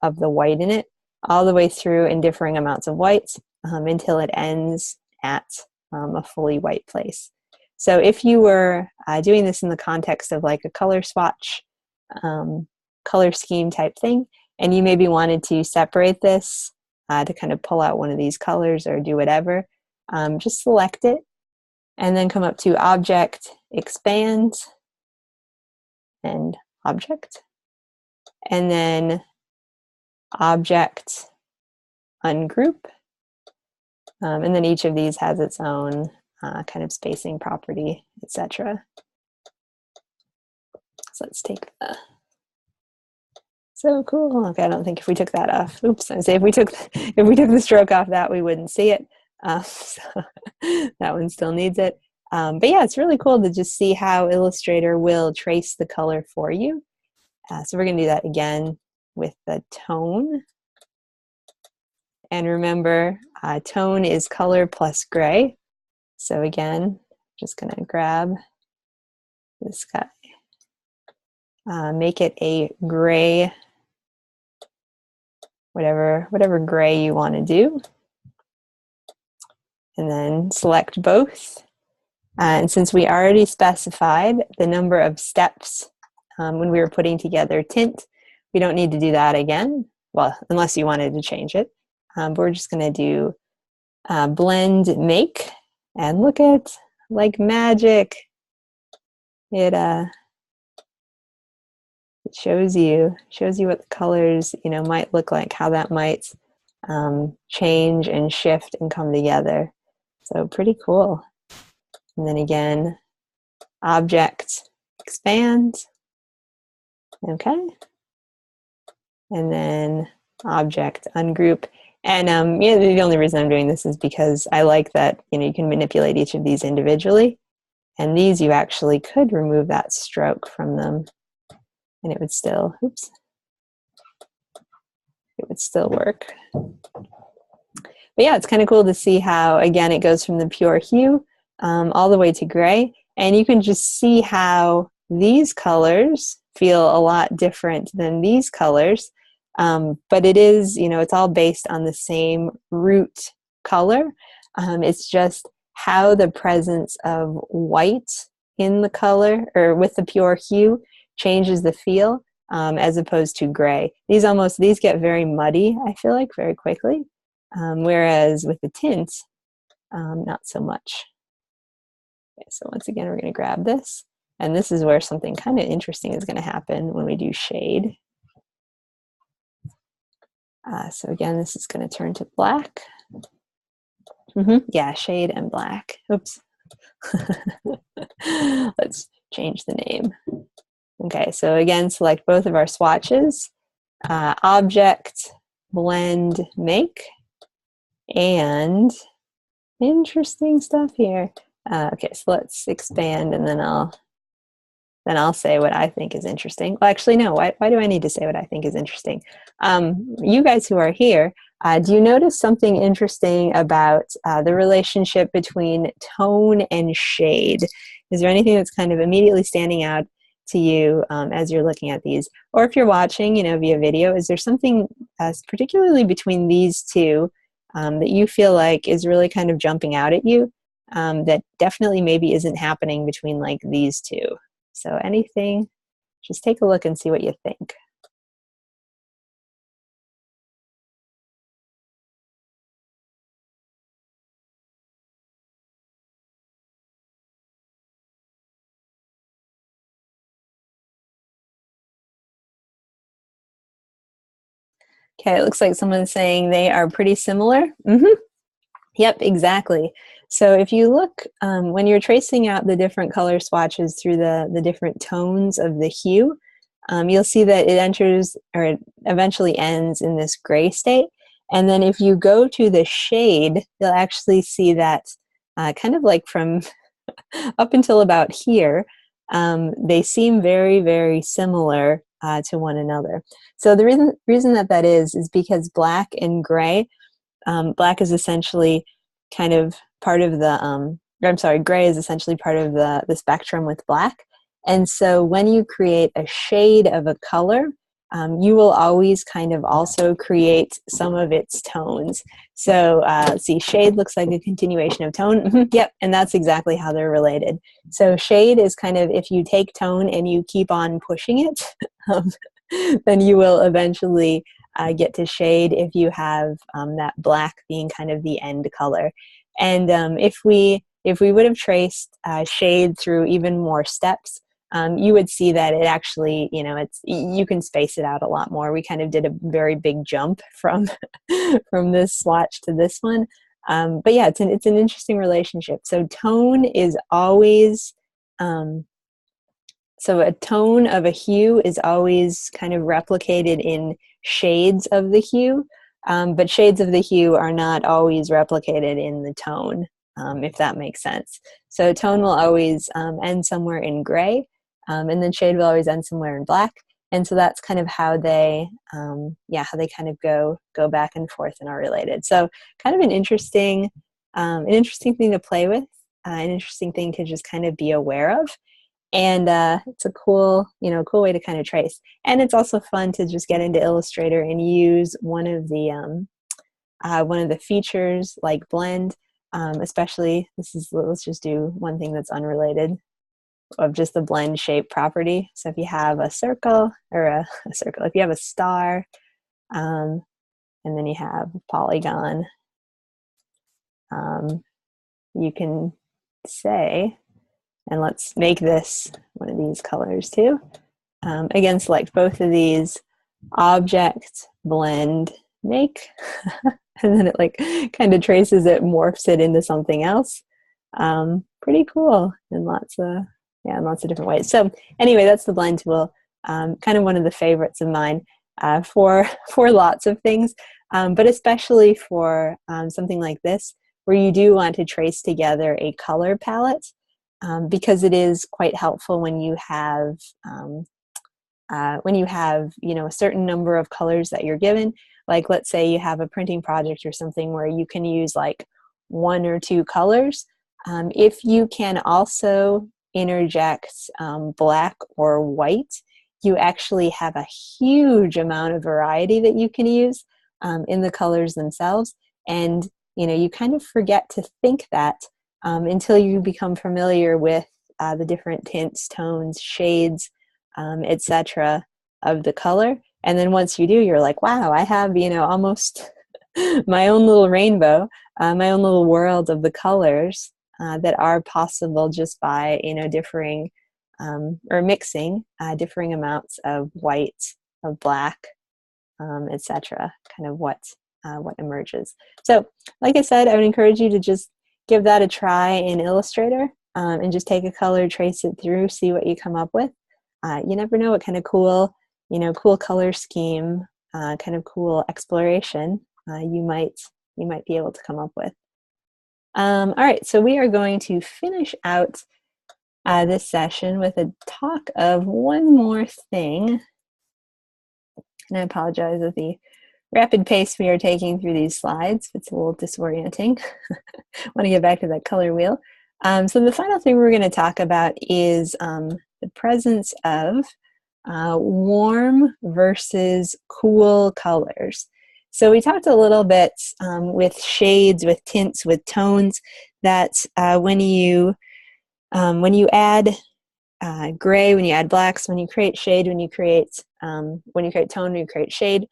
of the white in it, all the way through in differing amounts of whites until it ends at a fully white place. So if you were doing this in the context of like a color swatch, color scheme type thing, and you maybe wanted to separate this to kind of pull out one of these colors or do whatever, just select it and then come up to Object, Expand, and Object, and then Object, Ungroup, and then each of these has its own kind of spacing property, etc. So let's take the, so cool. Okay, I don't think if we took that off, oops, I say if we took the stroke off that, we wouldn't see it. So that one still needs it. But yeah, it's really cool to just see how Illustrator will trace the color for you. So we're going to do that again with the tone. And remember, tone is color plus gray. So again, just going to grab this guy, make it a gray, whatever gray you want to do, and then select both. And since we already specified the number of steps when we were putting together tint, we don't need to do that again. Well, unless you wanted to change it. But we're just going to do blend, make, and look at, like magic, it shows you what the colors might look like, how that might change and shift and come together. So pretty cool. And then again, Object, Expand, okay, and then Object, Ungroup. And the only reason I'm doing this is because I like that you can manipulate each of these individually, and these you actually could remove that stroke from them, and it would still might still work. But yeah, it's kind of cool to see how, again, it goes from the pure hue all the way to gray. And you can just see how these colors feel a lot different than these colors. But it is, you know, it's all based on the same root color. It's just how the presence of white in the color or with the pure hue changes the feel as opposed to gray. These get very muddy, I feel like, very quickly. Whereas with the tint, not so much. Okay, so once again, we're going to grab this. And this is where something kind of interesting is going to happen when we do shade. So again, this is going to turn to black. Yeah, shade and black. Oops. Let's change the name. Okay, so again, select both of our swatches. Object, blend, make. And interesting stuff here. Okay, so let's expand, and then I'll say what I think is interesting. Well, actually, no. Why do I need to say what I think is interesting? You guys who are here, do you notice something interesting about the relationship between tone and shade? Is there anything that's kind of immediately standing out to you as you're looking at these? Or if you're watching, you know, via video, is there something particularly between these two that you feel like is really kind of jumping out at you that definitely maybe isn't happening between like these two? So anything, just take a look and see what you think. Okay, it looks like someone's saying they are pretty similar. Yep, exactly. So if you look, when you're tracing out the different color swatches through the different tones of the hue, you'll see that it enters, or it eventually ends in this gray state. And then if you go to the shade, you'll actually see that kind of like from up until about here, they seem very, very similar to one another. So the reason that is because black and gray, black is essentially kind of part of the, I'm sorry, gray is essentially part of the spectrum with black. And so when you create a shade of a color, you will always kind of also create some of its tones. So let's see, shade looks like a continuation of tone. Yep, and that's exactly how they're related. So shade is kind of, if you take tone and you keep on pushing it, then you will eventually get to shade if you have that black being kind of the end color. And if we would have traced shade through even more steps, you would see that it actually, you know, you can space it out a lot more. We kind of did a very big jump from from this swatch to this one. But yeah, it's an interesting relationship. So tone is always, so a tone of a hue is always kind of replicated in shades of the hue, but shades of the hue are not always replicated in the tone, if that makes sense. So tone will always end somewhere in gray, and then shade will always end somewhere in black. And so that's kind of how they, how they kind of go back and forth and are related. So kind of an interesting thing to play with, an interesting thing to just kind of be aware of. And it's a cool way to kind of trace. And it's also fun to just get into Illustrator and use one of the features like blend. Especially, let's just do one thing that's unrelated of just the blend shape property. So if you have a circle or a circle, if you have a star, and then you have a polygon, you can say, and let's make this one of these colors too. Again, select both of these, object, blend, make, and then it like kind of traces it, morphs it into something else. Pretty cool in lots of different ways. So anyway, that's the blend tool. Kind of one of the favorites of mine for lots of things, but especially for something like this, where you do want to trace together a color palette. Because it is quite helpful when you have when you have, a certain number of colors that you're given, like let's say you have a printing project or something where you can use like 1 or 2 colors. If you can also interject black or white, you actually have a huge amount of variety that you can use in the colors themselves. And, you kind of forget to think that until you become familiar with the different tints, tones, shades, etc. of the color. And then once you do, you're like, wow, I have, almost my own little rainbow, my own little world of the colors that are possible just by, differing or mixing differing amounts of white, of black, etc. Kind of what emerges. So, like I said, I would encourage you to just give that a try in Illustrator and just take a color, trace it through, see what you come up with. You never know what kind of cool, cool color scheme, kind of cool exploration you might be able to come up with. All right, so we are going to finish out this session with a talk of one more thing. And I apologize for the rapid pace we are taking through these slides. It's a little disorienting. I want to get back to that color wheel. So the final thing we're going to talk about is the presence of warm versus cool colors. So we talked a little bit with shades, with tints, with tones, that when you add gray, when you add blacks, when you create shade, when you create tone, when you create shade,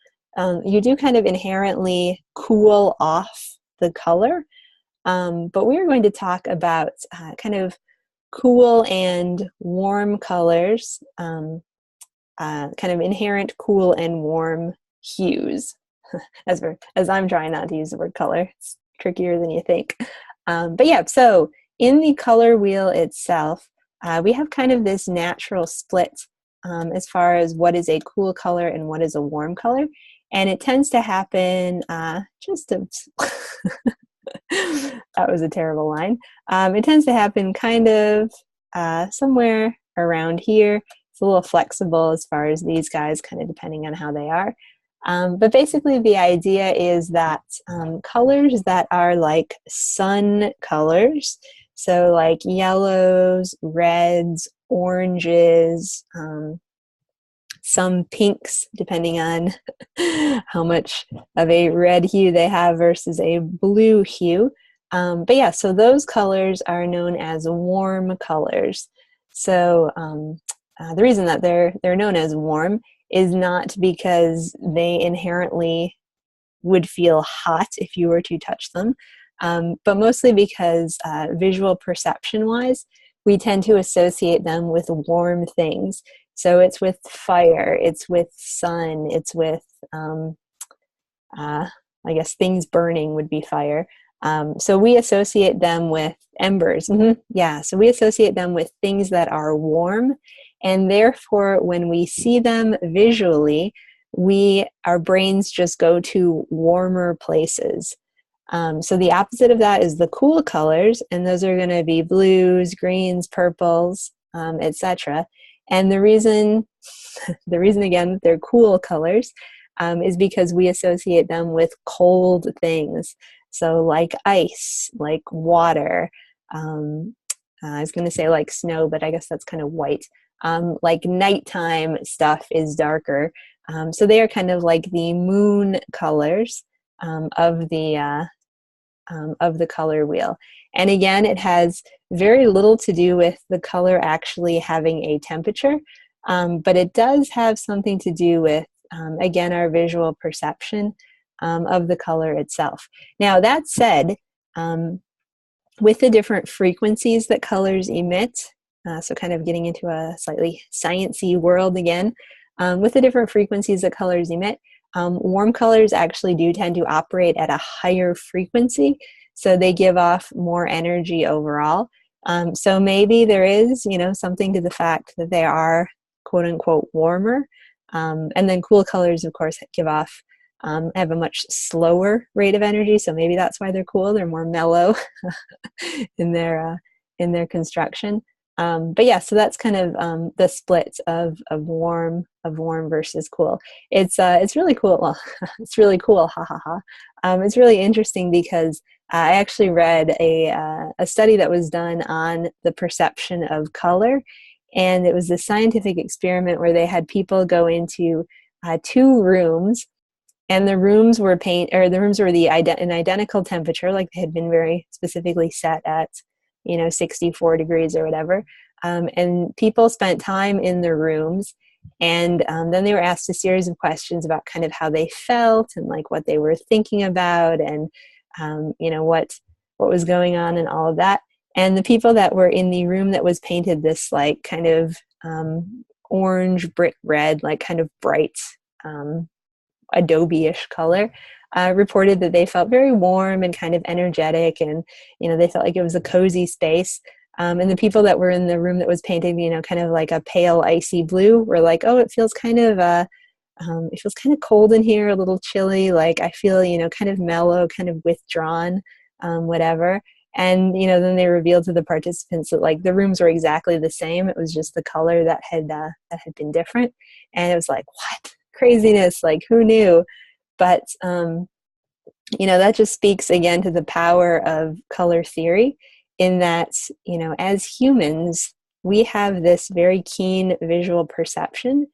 you do kind of inherently cool off the color. But we're going to talk about kind of cool and warm colors, kind of inherent cool and warm hues. As I'm trying not to use the word color, it's trickier than you think. But yeah, so in the color wheel itself, we have kind of this natural split as far as what is a cool color and what is a warm color. And it tends to happen that was a terrible line. It tends to happen kind of somewhere around here. It's a little flexible as far as these guys, kind of depending on how they are. But basically the idea is that colors that are like sun colors, so like yellows, reds, oranges, some pinks, depending on how much of a red hue they have versus a blue hue. But yeah, so those colors are known as warm colors. So the reason that they're known as warm is not because they inherently would feel hot if you were to touch them, but mostly because visual perception-wise, we tend to associate them with warm things. So it's with fire, it's with sun, it's with, I guess things burning would be fire. So we associate them with embers. Yeah, so we associate them with things that are warm, and therefore when we see them visually, our brains just go to warmer places. So the opposite of that is the cool colors, and those are going to be blues, greens, purples, etc. And the reason again that they're cool colors is because we associate them with cold things. So like ice, like water, I was going to say like snow, but I guess that's kind of white. Like nighttime stuff is darker. So they are kind of like the moon colors of the color wheel. And again, it has very little to do with the color actually having a temperature, but it does have something to do with, again, our visual perception of the color itself. Now, that said, with the different frequencies that colors emit, so kind of getting into a slightly sciencey world again, with the different frequencies that colors emit, warm colors actually do tend to operate at a higher frequency, so they give off more energy overall. So maybe there is, something to the fact that they are quote unquote warmer. And then cool colors, of course, give off, have a much slower rate of energy. So maybe that's why they're cool. They're more mellow in their construction. But yeah, so that's kind of the split of warm versus cool. It's really cool. Well, it's really cool. Ha ha ha. It's really interesting because I actually read a study that was done on the perception of color, and it was a scientific experiment where they had people go into two rooms, and the rooms were an identical temperature, like they had been very specifically set at 64 degrees or whatever. And people spent time in the rooms, and then they were asked a series of questions about kind of how they felt and like what they were thinking about, and what was going on and all of that. And the people that were in the room that was painted this like kind of orange brick red, like kind of bright adobe-ish color, reported that they felt very warm and kind of energetic, and they felt like it was a cozy space. And the people that were in the room that was painted, kind of like a pale icy blue, were like, oh, it feels kind of cold in here, a little chilly. Like I feel, kind of mellow, kind of withdrawn, whatever. And then they revealed to the participants that like the rooms were exactly the same. It was just the color that had been different. And it was like, what craziness? Like who knew? But that just speaks again to the power of color theory, in that as humans we have this very keen visual perception,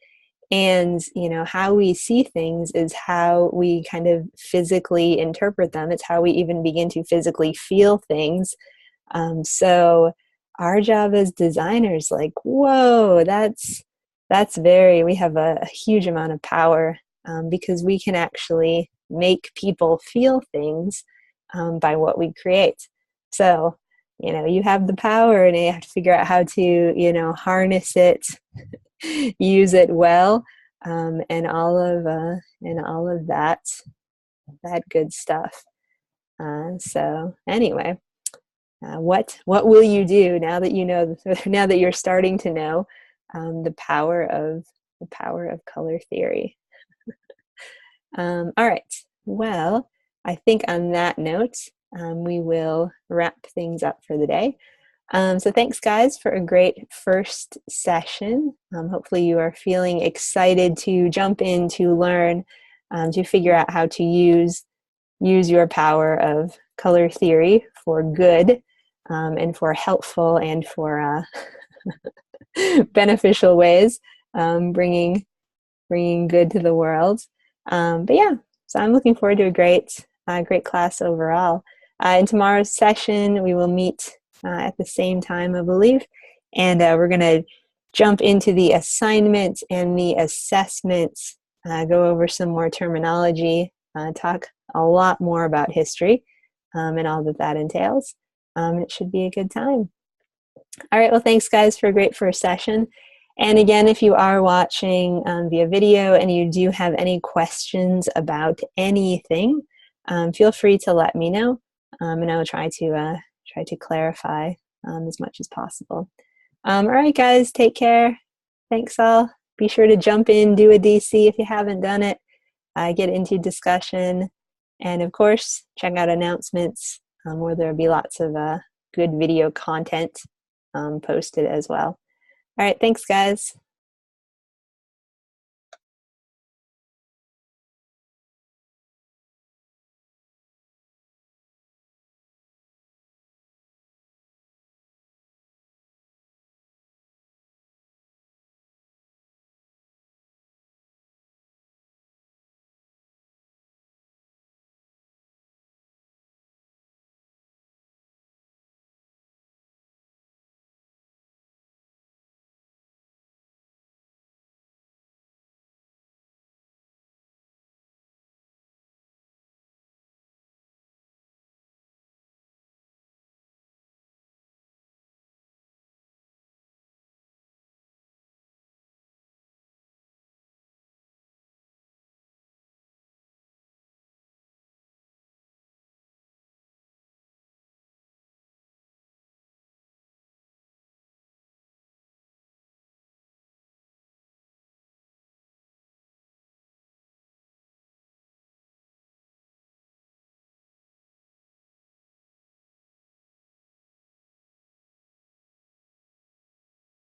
and how we see things is how we kind of physically interpret them. It's how we even begin to physically feel things. So our job as designers, like, whoa, we have a huge amount of power, because we can actually make people feel things by what we create. So you have the power, and you have to figure out how to harness it, use it well, and all of that good stuff. So anyway, what will you do now that now that you're starting to know the power of color theory? All right. Well, I think on that note, we will wrap things up for the day. So thanks, guys, for a great first session. Hopefully you are feeling excited to jump in, to learn, to figure out how to use your power of color theory for good, and for helpful and for beneficial ways, bringing good to the world. But yeah, so I'm looking forward to a great class overall. In tomorrow's session, we will meet at the same time, I believe, and we're going to jump into the assignment and the assessments, go over some more terminology, talk a lot more about history, and all that entails. It should be a good time. All right, well, thanks, guys, for a great first session. And again, if you are watching via video and you do have any questions about anything, feel free to let me know, and I will try to clarify as much as possible. All right, guys, take care. Thanks all. Be sure to jump in, do a DC if you haven't done it, get into discussion, and of course, check out announcements, where there'll be lots of good video content posted as well. All right, thanks, guys.